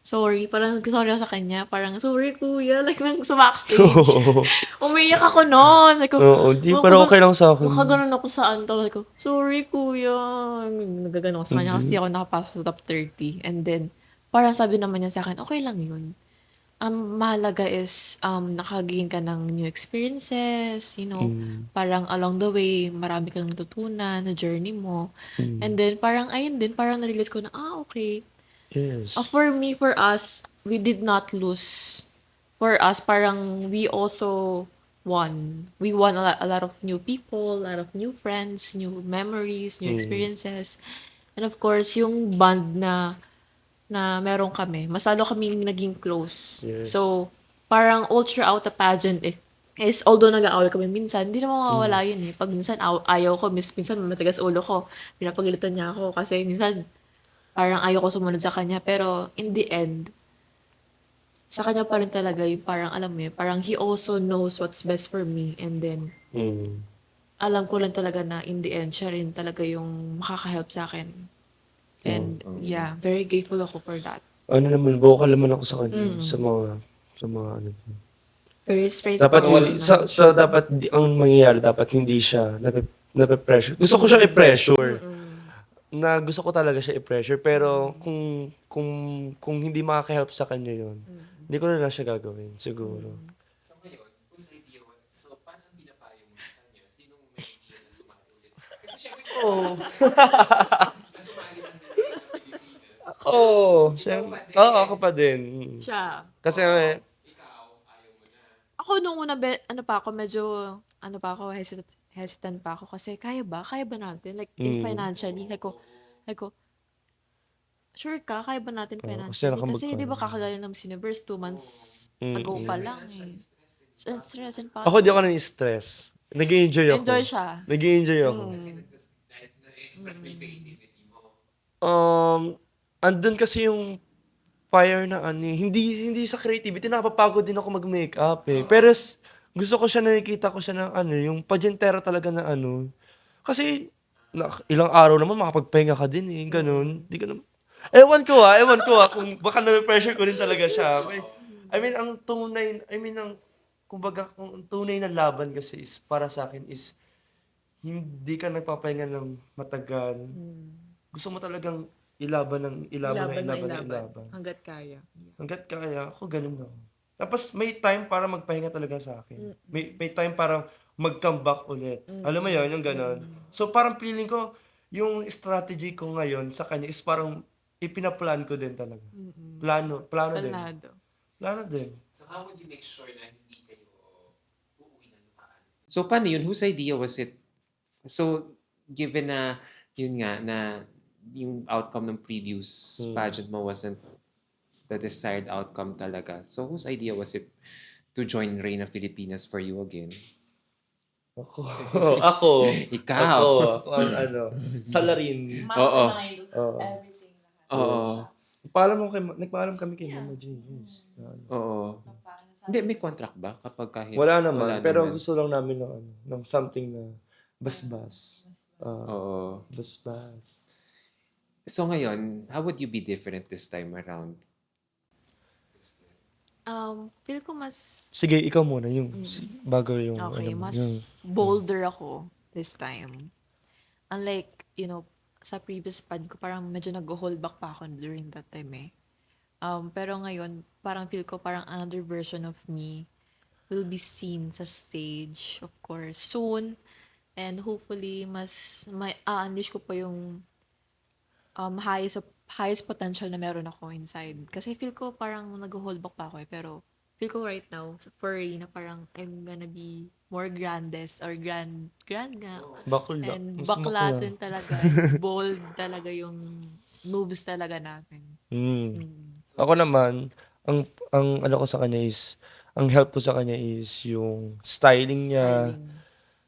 Speaker 4: sorry ako sa kanya. Parang, sorry kuya, like nang sa backstage. Umiyak ako noon. Like,
Speaker 2: Oo, di, pero okay lang sa akin.
Speaker 4: Makaganon ako sa anto. Like, sorry kuya. Nagaganon ako sa kanya kasi ako nakapasok sa top 30. And then, parang sabi naman niya sa akin, okay lang yun. Mahalaga is nakagain ka ng new experiences, parang along the way, marami kang natutunan na journey mo. And then, parang ayun din, parang na-realize ko na, okay.
Speaker 2: Yes.
Speaker 4: For us, we did not lose. For us, parang we also won. We won a lot of new people, a lot of new friends, new memories, new experiences. And of course, yung bond na meron kami, mas lalo kaming naging close.
Speaker 2: Yes.
Speaker 4: So, parang all throughout the pageant is although nag-aaway kami minsan, hindi naman mawawala yun eh. Pag minsan ayaw ko, minsan matigas ulo ko, pinapagalitan niya ako kasi minsan parang ayaw ko sumunod sa kanya. Pero in the end, sa kanya pa rin talaga yung parang alam mo yun, parang he also knows what's best for me and then alam ko lang talaga na in the end, siya rin talaga yung makaka-help sa akin. And yeah, very grateful ako for that.
Speaker 2: Ano naman, vocal naman ako sa kanya. Sa mga ano.
Speaker 4: Very straight.
Speaker 2: Dapat ang mangyayari, dapat hindi siya nape-pressure. Gusto ko siya i-pressure. Na gusto ko talaga siya i-pressure. Pero kung hindi makaka-help sa kanya yun, hindi ko na lang siya gagawin, siguro.
Speaker 1: So ngayon, kung sa iyo, so paano binapayo mo
Speaker 2: Ako. Ako. Oo, ako pa din.
Speaker 4: Siya.
Speaker 2: Kasi,
Speaker 4: Ako nung una, ano pa ako, medyo, ano pa ako, hesitant pa ako kasi kaya ba? Kaya ba natin? Like, in financially, like ko, sure ka? Kaya ba natin
Speaker 2: kasi
Speaker 4: financially? Kasi di ba
Speaker 2: nakamagkano.
Speaker 4: kakagaling ng Miss Universe, 2 months ago pa lang eh. Stressin pa
Speaker 2: Ako di ako
Speaker 4: ako.
Speaker 2: na-stress. Nag-enjoy ako.
Speaker 4: Enjoy siya.
Speaker 2: Nag-enjoy ako. Andun kasi yung fire na ano, hindi sa creativity, napapagod din ako mag-makeup eh. Pero gusto ko siya, nakikita ko siya ng ano, yung pageantera talaga na ano. Kasi ilang araw naman makapagpahinga ka din eh, ganun. Di ka naman. Ewan ko kung baka na-pressure ko din talaga siya. I mean, kumbaga, ang tunay na laban kasi is, para sa akin is, hindi ka nagpapahinga ng matagal. Gusto mo talagang ilaban ng ilaban.
Speaker 4: Hanggat kaya.
Speaker 2: Hanggat kaya, ako ganun ako. Tapos may time para magpahinga talaga sa akin. May time para mag-comeback ulit. Alam mo yun, yung ganun. So parang feeling ko, yung strategy ko ngayon sa kanya is parang ipinaplan ko din talaga. Plano din.
Speaker 4: Planado.
Speaker 2: Plano din.
Speaker 1: So how would you make sure na hindi kayo uuwi na lumaan? So paano yun? Whose idea was it? So given na yun nga na yung outcome ng previous pageant mo wasn't the desired outcome talaga. So whose idea was it to join Reina Filipinas for you again?
Speaker 2: Ako.
Speaker 1: Ikaw.
Speaker 2: Ako ang ano, salarin.
Speaker 3: Mastermind.
Speaker 2: Oo.
Speaker 3: Everything.
Speaker 1: Oo.
Speaker 2: Nagpaalam kami kay Mama James.
Speaker 1: Oo. Hindi, may contract ba? Kapag kahit...
Speaker 2: Wala naman, pero
Speaker 1: naman.
Speaker 2: gusto lang namin ng ano, ng something na basbas.
Speaker 1: Oo.
Speaker 2: Basbas.
Speaker 1: So ngayon, how would you be different this time around?
Speaker 4: Feel ko mas,
Speaker 2: Sige, ikaw muna bago yung
Speaker 4: okay,
Speaker 2: ano,
Speaker 4: mas
Speaker 2: yung
Speaker 4: bolder ako this time. Unlike, sa previous pad ko, parang medyo nag-hold back pa ako during that time eh. Pero ngayon, parang feel ko parang another version of me will be seen sa stage, of course, soon. And hopefully, mas unleash ko pa yung highest potential na meron ako inside. Kasi feel ko parang nag-hold back pa ako eh. Pero feel ko right now, for Reina, parang I'm gonna be more grandest or grand nga.
Speaker 2: bakla.
Speaker 4: And
Speaker 2: Mas
Speaker 4: bakla
Speaker 2: bakla.
Speaker 4: din talaga. Bold talaga yung moves talaga natin.
Speaker 2: Ako naman, ang ano ko sa kanya is, ang help ko sa kanya is yung styling niya.
Speaker 4: Styling.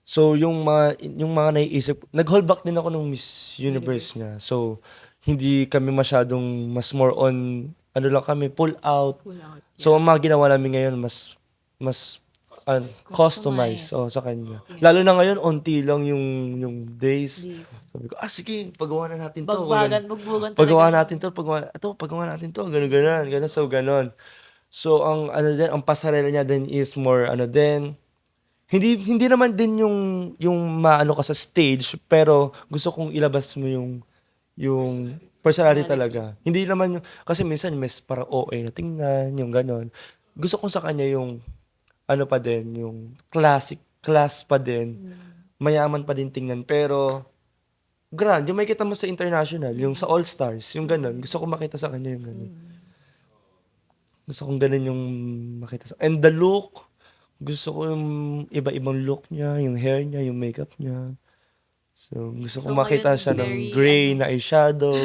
Speaker 2: So, yung mga naiisip, nag-hold back din ako nung Miss Universe niya. So, hindi kami masyadong, mas more on, ano lang kami, pull out.
Speaker 4: Pull out.
Speaker 2: So, ang mga ginawa namin ngayon, mas customized sa kanya.
Speaker 4: Yes.
Speaker 2: Lalo na ngayon, onti lang yung days.
Speaker 4: Yes.
Speaker 2: Sabi ko, sige, pagawa na natin to.
Speaker 4: Bagbagan
Speaker 2: Pagawa
Speaker 4: talaga.
Speaker 2: natin to, pagawa natin to, ganun. So, ganun. So, ang pasarela niya din is more, hindi naman din yung maano ka sa stage, pero gusto kong ilabas mo yung personality talaga. Hindi naman kasi minsan parang OA na tingnan, yung ganon. Gusto kong sa kanya yung, pa din, yung class pa din, mayaman pa din tingnan, pero, grand, yung makikita mo sa international, yung sa All Stars, yung ganon. Gusto kong makita sa kanya yung ganon. Gusto kong ganon yung makita sa, and the look, gusto ko yung iba-ibang look niya, yung hair niya, yung makeup niya. So, gusto kong makita
Speaker 4: ngayon,
Speaker 2: siya ng
Speaker 4: very,
Speaker 2: gray na eyeshadow.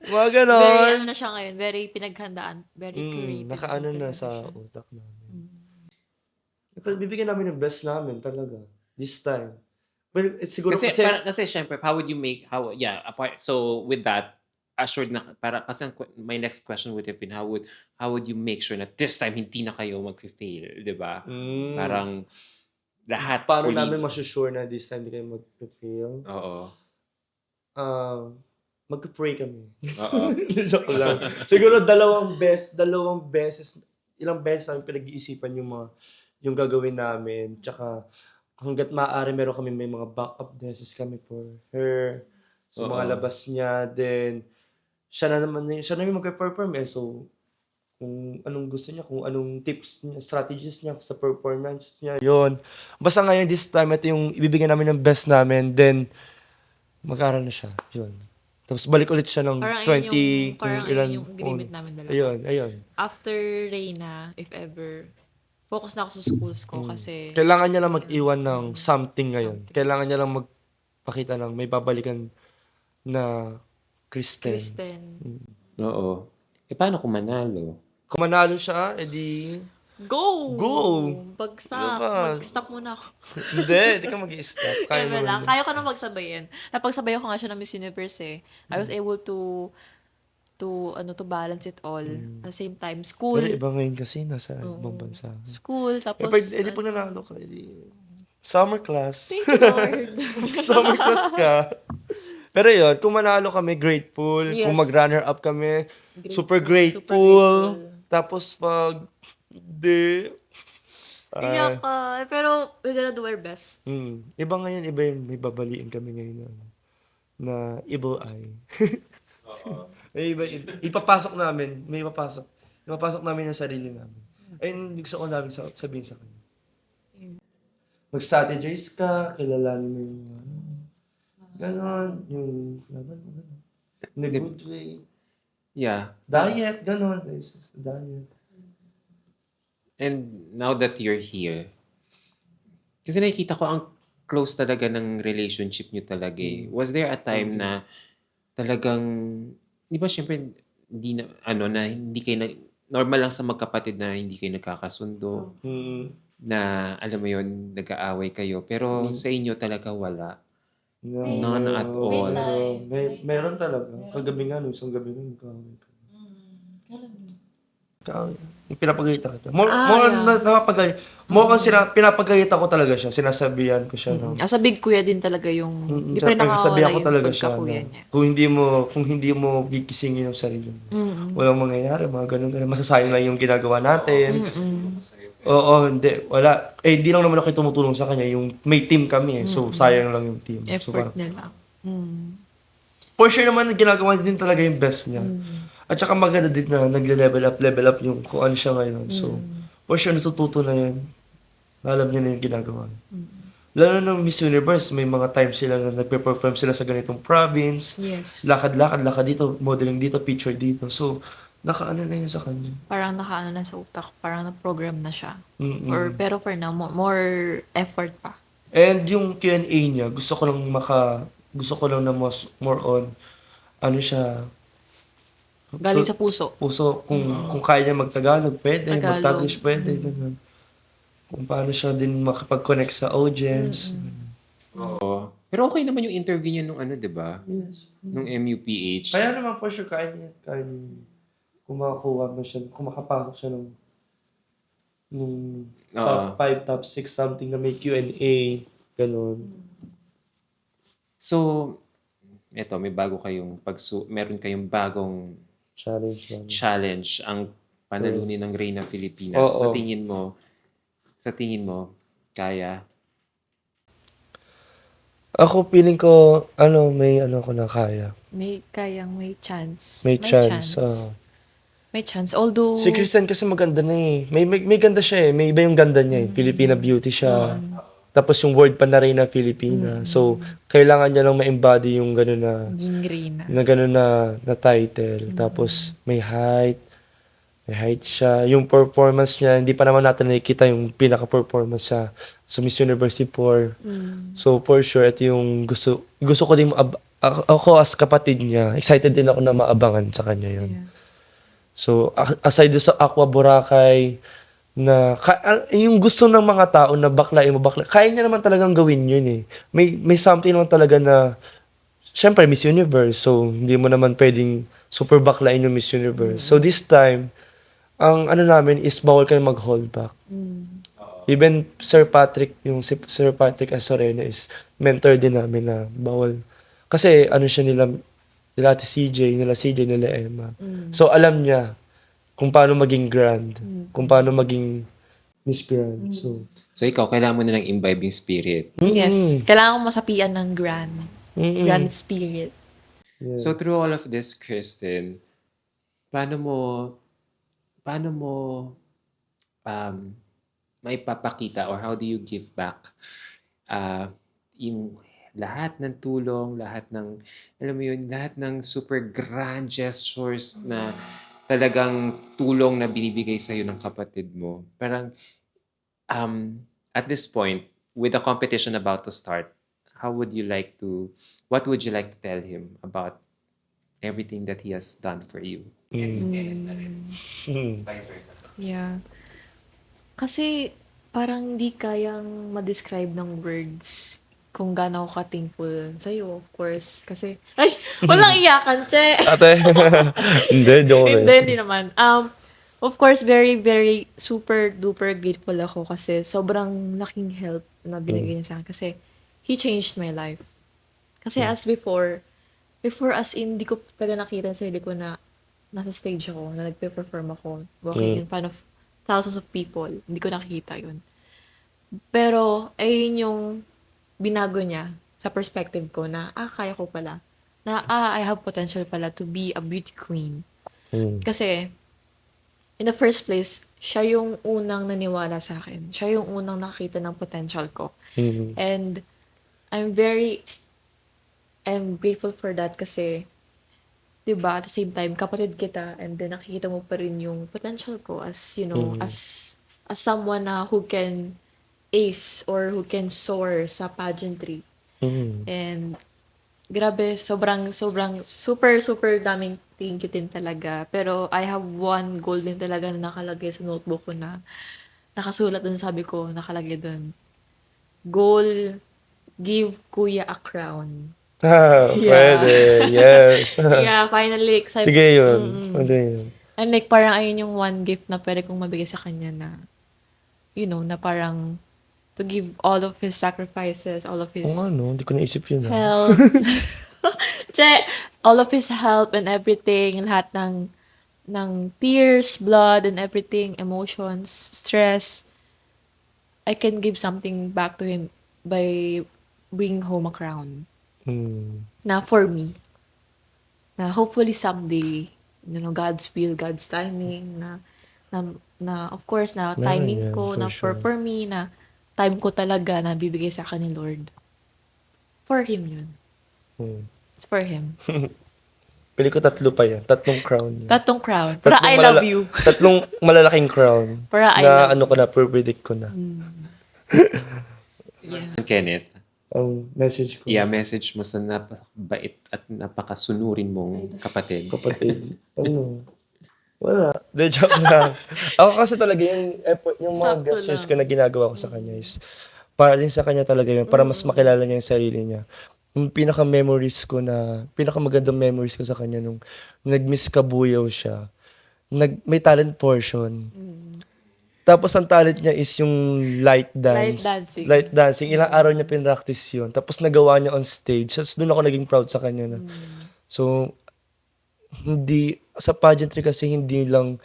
Speaker 2: Mga
Speaker 4: Very,
Speaker 2: ganon.
Speaker 4: na siya ngayon, very pinaghandaan, very curated.
Speaker 2: Nakaano na
Speaker 4: talaga
Speaker 2: sa
Speaker 4: siya.
Speaker 2: utak namin. Ito, bibigyan namin ng best namin talaga. This time. Well, siguro
Speaker 1: Kasi syempre, so with that, assured na, kasi my next question would have been, how would you make sure na this time hindi na kayo mag-fail, di ba? Parang lahat
Speaker 2: paano namin masusure na this time hindi kayo mag-fail?
Speaker 1: Oo.
Speaker 2: Mag-pray kami.
Speaker 1: Oo.
Speaker 2: Joke lang. Siguro ilang beses namin pinag-iisipan yung gagawin namin. Tsaka hanggat maaari meron kami may mga backup dances kami for her. Sa mga labas niya. Then, siya na yung mag-perform eh. So, kung anong gusto niya, kung anong tips niya, strategies niya sa performance niya. Yun. Basta ngayon this time, ito yung ibibigyan namin ng best namin. Then, Mag-aaral na siya. Yun. Tapos balik ulit siya ng
Speaker 4: Parang
Speaker 2: 20, kung ilan.
Speaker 4: yung agreement namin dalawa.
Speaker 2: Ayun.
Speaker 4: After Reyna, if ever, focus na ako sa schools ko kasi
Speaker 2: Kailangan niya lang mag-iwan ng something ngayon.
Speaker 4: Something.
Speaker 2: Kailangan niya lang magpakita ng may babalikan na Kristen.
Speaker 4: Kristen.
Speaker 1: Oo. Paano kung manalo?
Speaker 2: Kung manalo siya, edi...
Speaker 4: Go!
Speaker 2: Go!
Speaker 4: Bagsak.
Speaker 2: Diba?
Speaker 4: Mag-stop muna ako.
Speaker 2: Hindi ka mag-i-stop. Kaya
Speaker 4: Kaya
Speaker 2: naman.
Speaker 4: lang. Kaya ko na magsabayin. Napagsabayan ko nga siya ng Miss Universe eh. I was able to balance it all. At the same time, school.
Speaker 2: Pero iba ngayon kasi nasa ibang bansa.
Speaker 4: School, tapos...
Speaker 2: Edi pag nanalo ka, edi... Summer class.
Speaker 4: Thank you, Lord.
Speaker 2: Summer class ka. Pero yun, kung manalo kami, grateful. Kung
Speaker 4: Yes.
Speaker 2: mag-runner up kami, super
Speaker 4: Super
Speaker 2: grateful.
Speaker 4: grateful.
Speaker 2: Tapos pag... Di...
Speaker 4: Iyak ka. Pero we're gonna do our best.
Speaker 2: Iba ngayon, iba yung may babaliin kami ngayon na evil eye. May ipapasok namin, ipapasok namin yung sarili namin. Ayun, gusto ko namin sabihin sa kanya. Mag-strategize ka, kilalanin mo yung ganon, yung laban mo, ganon. In a good way.
Speaker 1: Yeah.
Speaker 2: Diet, ganon. Diet.
Speaker 1: And now that you're here, kasi nakikita ko ang close talaga ng relationship niyo talaga eh. Was there a time na talagang, di ba syempre, hindi na, na hindi kayo normal lang sa magkapatid na hindi kayo nagkakasundo, na alam mo yun, nag-aaway kayo. Pero sa inyo talaga wala.
Speaker 2: No,
Speaker 1: None at all.
Speaker 2: Meron talaga. Kagabi nga, isang gabi nga, nagkawin ka. Yung pinapagalitan kita. Pinapagalitan ko talaga siya. Sinasabihan ko siya. No?
Speaker 4: As a big kuya din talaga yung... Hindi pa rin
Speaker 2: Sabihan
Speaker 4: nakawala
Speaker 2: ko
Speaker 4: yung
Speaker 2: talaga siya.
Speaker 4: pagkakuya
Speaker 2: No?
Speaker 4: niya.
Speaker 2: Kung hindi mo gigisingin yung sarili mo. Walang mangyayari. Mga ganun. Masasayang lang yung ginagawa natin. Oo, hindi. Wala. Hindi lang naman ako tumutulong sa kanya. Yung may team kami eh. So, sayang lang yung team. So,
Speaker 4: Effort nila.
Speaker 2: for sure naman, ginagawa din talaga yung best niya. At saka maganda din na level up yung kung ano siya ngayon. So, for sure, natututo na yan. Alam niya na yung ginagawa. Lalo ng Miss Universe, may mga times sila na nagpe-perform sila sa ganitong province.
Speaker 4: Yes.
Speaker 2: Lakad dito, modeling dito, picture dito. So, nakaano na yun sa kanya.
Speaker 4: Parang nakaano na sa utak. Parang na-program na siya.
Speaker 2: Mm-mm.
Speaker 4: Pero for now, more effort pa.
Speaker 2: And yung Q&A niya, gusto ko lang na more on, ano siya,
Speaker 4: Galing sa puso.
Speaker 2: kung kaya niya mag-Tagalog, pwede,
Speaker 4: Tagalog.
Speaker 2: mag-Taglish, pwede, ganun. Kung paano siya din makapag-connect sa audience.
Speaker 1: Oo. Pero okay naman yung interview niya nung di ba?
Speaker 2: Yes.
Speaker 1: Nung MUPH.
Speaker 2: Kaya naman for sure, kaya niya, kung makakuha mo siya, kung makapasok siya nung top 5, top 6, something na may Q&A, ganun.
Speaker 1: So, may meron kayong bagong challenge ang panalunin ng Reyna Pilipinas.
Speaker 2: Oo.
Speaker 1: Sa tingin mo, kaya?
Speaker 2: Ako, feeling ko, may ako na kaya.
Speaker 4: May chance.
Speaker 2: May chance.
Speaker 4: May chance. Although...
Speaker 2: Si Kristen kasi maganda na eh. May ganda siya eh. May iba yung ganda niya eh. Filipina beauty siya. Tapos yung word pa na rin na Filipina. So, kailangan niya lang ma-embody yung gano'n na...
Speaker 4: Naging Reyna.
Speaker 2: Na gano'n na title. Tapos, may height. May height siya. Yung performance niya, hindi pa naman natin nakikita yung pinaka-performance siya sa Miss Universe 4. So, for sure, ito yung gusto ko din, ako as kapatid niya, excited din ako na maabangan sa kanya yun.
Speaker 4: Yeah.
Speaker 2: So, aside sa Aqua Boracay, na yung gusto ng mga tao na baklain mo, kaya niya naman talagang gawin yun eh. May something naman talaga na, syempre, Miss Universe, so hindi mo naman pwedeng super baklain yung Miss Universe. So this time, ang namin is bawal ka na mag-hold back. Even Sir Patrick Asoreno is mentor din namin na bawal. Kasi siya nila Ate CJ, nila Emma. So alam niya kung paano maging grand, kung paano maging Miss Grand. So
Speaker 1: ikaw, kailangan mo na ng imbibing spirit.
Speaker 4: Yes. Kailangan ko masapian ng grand spirit.
Speaker 2: yeah.
Speaker 1: So through all of this, Kristen, paano mo maipapakita or how do you give back yung lahat ng tulong, lahat ng, alam mo yun, lahat ng super grand gestures na talagang tulong na binibigay sa'yo ng kapatid mo. Parang, at this point, with the competition about to start, what would you like to tell him about everything that he has done for you?
Speaker 4: Yeah. Kasi parang hindi kayang ma-describe ng words kung gaano ako ka-thankful sa'yo, of course. Kasi, ay, walang iyakan, che!
Speaker 2: Ate. Hindi, joke
Speaker 4: Hindi,
Speaker 2: lang.
Speaker 4: hindi naman. Of course, very, very super duper grateful ako kasi sobrang laking help na binigay niya sa akin. Kasi he changed my life. Kasi as before as in, di ko talaga nakita sa sarili ko na nasa stage ako, na nagpe-perform ako, walking in front of thousands of people. Hindi ko nakikita yun. Pero, ayun yung binago niya sa perspective ko na, kaya ko pala. Na, I have potential pala to be a beauty queen. Kasi, in the first place, siya yung unang naniwala sa akin. Siya yung unang nakita ng potential ko. And, I'm grateful for that kasi, diba, at the same time, kapatid kita, and then nakikita mo pa rin yung potential ko as, you know, as someone na who can ace or who can soar sa pageantry. And, grabe, sobrang, super, super daming thank you din talaga. Pero, I have one goal din talaga na nakalagay sa notebook ko na nakasulat dun, sabi ko, nakalagay dun. Goal, give Kuya a crown.
Speaker 2: Pwede. Yes.
Speaker 4: Yeah, finally, excited.
Speaker 2: Sige yun. Pwede yun.
Speaker 4: And like, parang ayun yung one gift na pwede kong mabigay sa kanya na, you know, na parang to give all of his sacrifices, all of his
Speaker 2: Hindi ko naisip yun.
Speaker 4: help. Che, all of his help and everything, lahat ng tears, blood, and everything, emotions, stress, I can give something back to him by bringing home a crown. Na for me. Na hopefully someday, you know, God's will, God's timing, na of course, na timing
Speaker 2: yan,
Speaker 4: ko,
Speaker 2: for
Speaker 4: na
Speaker 2: sure.
Speaker 4: for me, na time ko talaga na bibigay sa akin ni Lord. For Him yun. It's for Him.
Speaker 2: Pili ko 3 pa yan. 3 crown yan.
Speaker 4: Tatlong crown. Para I love you.
Speaker 2: 3 malalaking crown.
Speaker 4: Para I
Speaker 2: na
Speaker 4: love
Speaker 2: ko na, predict ko na.
Speaker 4: Yeah.
Speaker 1: Kenneth,
Speaker 2: Ang message ko.
Speaker 1: message mo sa napakabait at napakasunurin mong kapatid.
Speaker 2: Kapatid. Wala. De, joke lang. Ako kasi talaga yung effort, yung mga
Speaker 4: Sakto
Speaker 2: gestures
Speaker 4: lang.
Speaker 2: ko na ginagawa ko sa kanya is para din sa kanya talaga yun. Para mas makilala niya yung sarili niya. Yung pinakamagandang memories ko sa kanya nung nag-miss Kabuyaw siya. May talent portion. Tapos ang talent niya is yung light dance.
Speaker 4: dancing.
Speaker 2: Light dancing. Ilang araw niya pinractice yun. Tapos nagawa niya on stage. Tapos doon ako naging proud sa kanya na. So, sa pageantry kasi hindi lang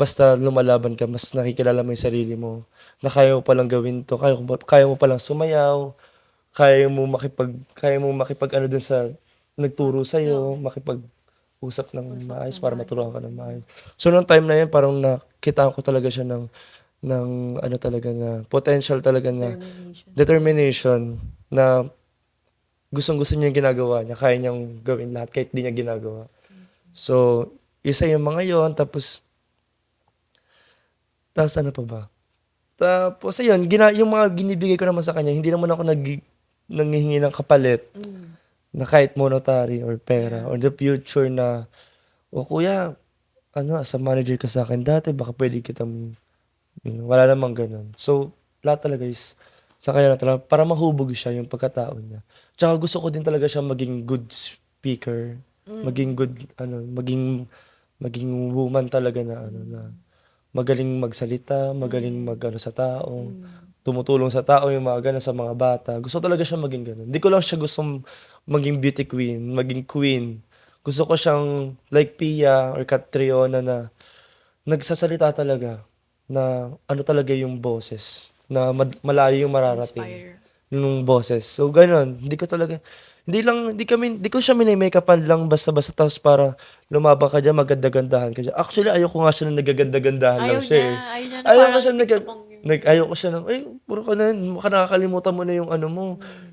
Speaker 2: basta lumalaban ka, mas nakikilala mo yung sarili mo. Na kaya mo palang gawin to. Kaya mo palang sumayaw. Kaya mo makipag ano dun sa nagturo sa'yo. Makipag-usap ng maayos para maturuan ka ng maayos. So, noong time na yun, parang nakita ko talaga siya ng ano talaga na potential talaga na determination na gustong-gusto niya yung ginagawa niya. Kaya niyang gawin lahat kahit di niya ginagawa. So, isa yung mga yon. Tapos ano pa ba? Tapos ayun, yung mga ginibigay ko naman sa kanya, hindi naman ako nanghihingi ng kapalit na kahit monetary or pera or the future na, kuya, as a manager ka sa akin dati, baka pwede kitang, wala namang ganun. So, lahat talaga is sa kanya na talaga, para mahubog siya yung pagkatao niya. Tsaka gusto ko din talaga siya maging good speaker, maging good, maging woman talaga na magaling magsalita, magaling sa tao, tumutulong sa tao, yung mga gano'n sa mga bata. Gusto talaga siya maging gano'n. Hindi ko lang siya gustong maging beauty queen, maging queen. Gusto ko siyang like Pia or Catriona na nagsasalita talaga, na ano talaga yung boses, na malayo yung mararating
Speaker 4: Inspire.
Speaker 2: yung boses. So, gano'n. Hindi ko siya minimake-upan lang basta-basta tapos para lumabang ka dyan, maganda-gandahan ka dyan. Actually, ayoko nga siya na nagaganda-gandahan lang siya eh.
Speaker 4: Ayaw niya na
Speaker 2: Ayaw ko
Speaker 4: parang
Speaker 2: siya
Speaker 4: TikTok ang
Speaker 2: Ayoko siya ng, "Ay, puro ka na, baka nakakalimutan mo na yung ano mo,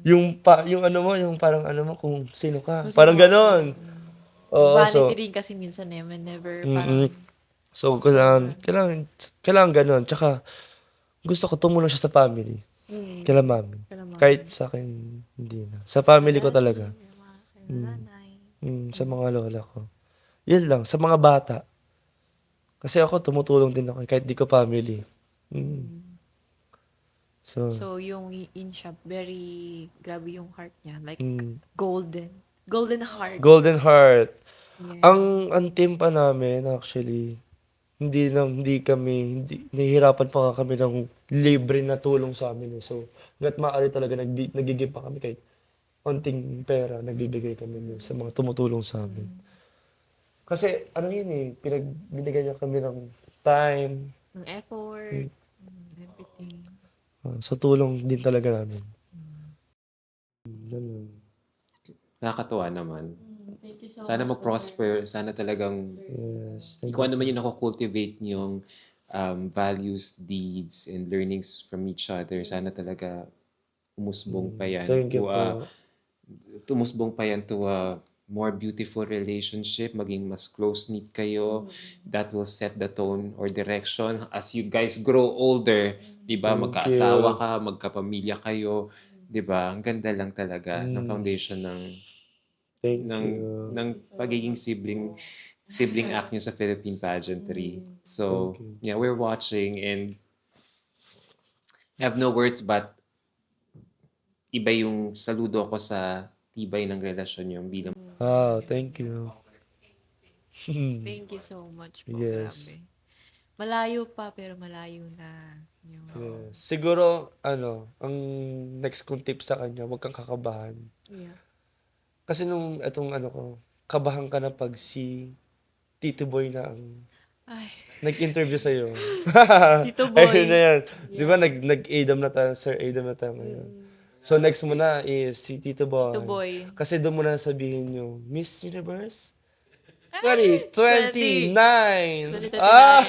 Speaker 2: yung ano mo, yung parang ano mo kung sino ka."
Speaker 4: Kung
Speaker 2: Parang
Speaker 4: sino ka,
Speaker 2: gano'n.
Speaker 4: yes.
Speaker 2: Oo,
Speaker 4: Vanity
Speaker 2: so
Speaker 4: rin kasi minsan eh, whenever
Speaker 2: mm.
Speaker 4: parang
Speaker 2: So,
Speaker 4: sobra.
Speaker 2: kailangan gano'n. Tsaka gusto ko tumulong siya sa family, kila mami.
Speaker 4: Kala mami.
Speaker 2: Kahit sa'kin hindi na. Sa family ko
Speaker 4: Daddy,
Speaker 2: talaga.
Speaker 4: kay
Speaker 2: Mm,
Speaker 4: nanay.
Speaker 2: sa mga lola ko. 'Yun lang, sa mga bata. Kasi ako tumutulong din ako, kahit di ko family. Mm. So,
Speaker 4: So, yung in shop, very grabe yung heart niya. Like,
Speaker 2: mm.
Speaker 4: golden. Golden heart.
Speaker 2: Golden Heart.
Speaker 4: Yeah.
Speaker 2: Ang team pa namin actually, hindi nahihirapan pa nga kami ng libre na tulong sa'min, eh. So, hangga't maaari talaga naggi-give pa kami kahit onting pera, nagbibigay kami nun sa mga tumutulong sa'min. Kasi ano yun, eh, binigyan niya kami ng time,
Speaker 4: Ng effort. Everything.
Speaker 2: sa tulong din talaga namin. Ganun.
Speaker 1: Nakakatuwa naman.
Speaker 3: Thank you so
Speaker 1: Sana
Speaker 3: much po, sir.
Speaker 1: mag-prosper. Sana talagang
Speaker 2: Yes, thank
Speaker 1: kung
Speaker 2: you.
Speaker 1: ano man yung nakukultivate niyong values, deeds, and learnings from each other, sana talaga umusbong pa yan
Speaker 2: Thank you
Speaker 1: to
Speaker 2: po.
Speaker 1: tumusbong pa yan to a more beautiful relationship, maging mas close-knit kayo. That will set the tone or direction as you guys grow older. Di ba?
Speaker 2: Thank
Speaker 1: Magkaasawa
Speaker 2: you.
Speaker 1: ka, magkapamilya kayo. Di ba? Ang ganda lang talaga ng foundation
Speaker 2: Thank
Speaker 1: ng
Speaker 2: you.
Speaker 1: ng pagiging sibling act nyo sa Philippine pageantry. So,
Speaker 2: Thank you.
Speaker 1: yeah, we're watching and I have no words but iba yung saludo ko sa tibay ng relasyon nyo bilang
Speaker 2: Thank you.
Speaker 4: Thank you so much po.
Speaker 2: Yes.
Speaker 4: Grabe. Malayo pa, pero malayo na. Yung,
Speaker 2: Yes. Siguro, ang next kong tip sa kanya, huwag kang kakabahan.
Speaker 4: yeah.
Speaker 2: Kasi etong kabahan ka na pag si Tito Boy na ang
Speaker 4: Ay,
Speaker 2: nag-interview sa'yo.
Speaker 4: Tito Boy.
Speaker 2: Ayun na yan. Di ba, nag-ADAM na tayo, Sir ADAM na tayo ngayon. So, next mo na is si Tito Boy.
Speaker 4: Tito Boy.
Speaker 2: Kasi doon mo na sabihin yung Miss Universe 2029.
Speaker 4: 2029.
Speaker 2: Ah!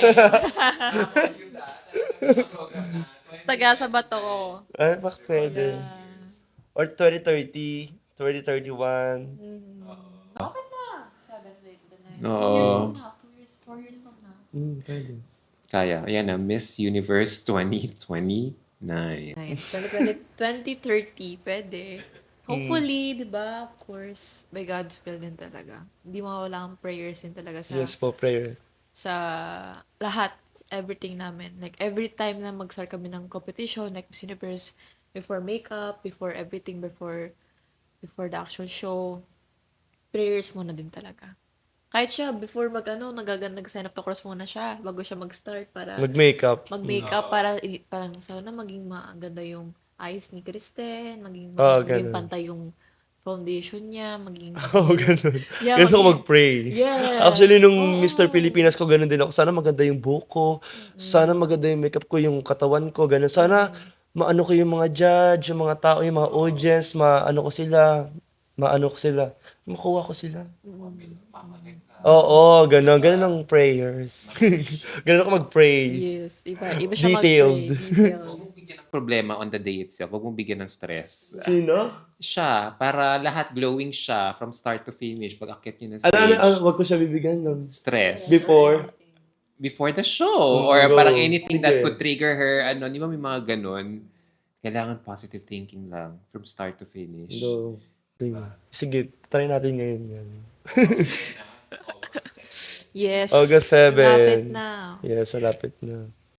Speaker 4: Taga sa bato ko.
Speaker 2: Ay, baka pwede. Or 2030, 2031.
Speaker 1: Oo.
Speaker 3: 4 years from now.
Speaker 2: Pwede.
Speaker 1: Kaya. Ayan na, Miss Universe 2029.
Speaker 4: 2030, pwede. Hopefully, di ba? Of course, by God's will din talaga. Hindi mawala ang prayers din talaga sa
Speaker 2: Yes po, prayer.
Speaker 4: sa lahat, everything namin. Like, every time na mag-start kami ng competition, like Miss Universe, before makeup, before everything, before the actual show, prayers muna din talaga. Kahit siya, before nag-sign up to course muna siya, bago siya mag-start para
Speaker 2: Mag-makeup.
Speaker 4: mag-makeup, parang sana maging maganda yung eyes ni Kristen, maging
Speaker 2: ganun.
Speaker 4: pantay yung foundation niya, maging
Speaker 2: Oo, ganun.
Speaker 4: Yeah,
Speaker 2: Ganun ako
Speaker 4: maging-
Speaker 2: mag-pray.
Speaker 4: Yeah.
Speaker 2: Actually, nung
Speaker 4: Oo.
Speaker 2: Mr. Pilipinas ko, ganun din ako. Sana maganda yung buhok ko. Sana maganda yung makeup ko, yung katawan ko, ganun. Sana maano ko yung mga judge, yung mga tao, yung mga audience, maano ko sila, makuha ko sila. Oo, ganun. Ganun ang prayers. Ganun ako mag-pray.
Speaker 4: Yes, iba siya
Speaker 2: Detailed.
Speaker 4: mag-pray. Detailed.
Speaker 1: Problema on the day itself. Huwag mong bigyan ng stress.
Speaker 2: Sino?
Speaker 1: Siya, para lahat glowing siya from start to finish. Pag akit niyo ng stage,
Speaker 2: Wag ko siya bibigyan ng
Speaker 1: stress.
Speaker 2: before.
Speaker 1: The show. Or
Speaker 2: go.
Speaker 1: parang anything that
Speaker 2: Sige.
Speaker 1: could trigger her. Di ba may mga ganun? Kailangan positive thinking lang from start to finish.
Speaker 2: Go. Sige, try natin ngayon yan.
Speaker 4: Yes.
Speaker 2: August 7.
Speaker 4: Lapit na.
Speaker 2: Yes, malapit na.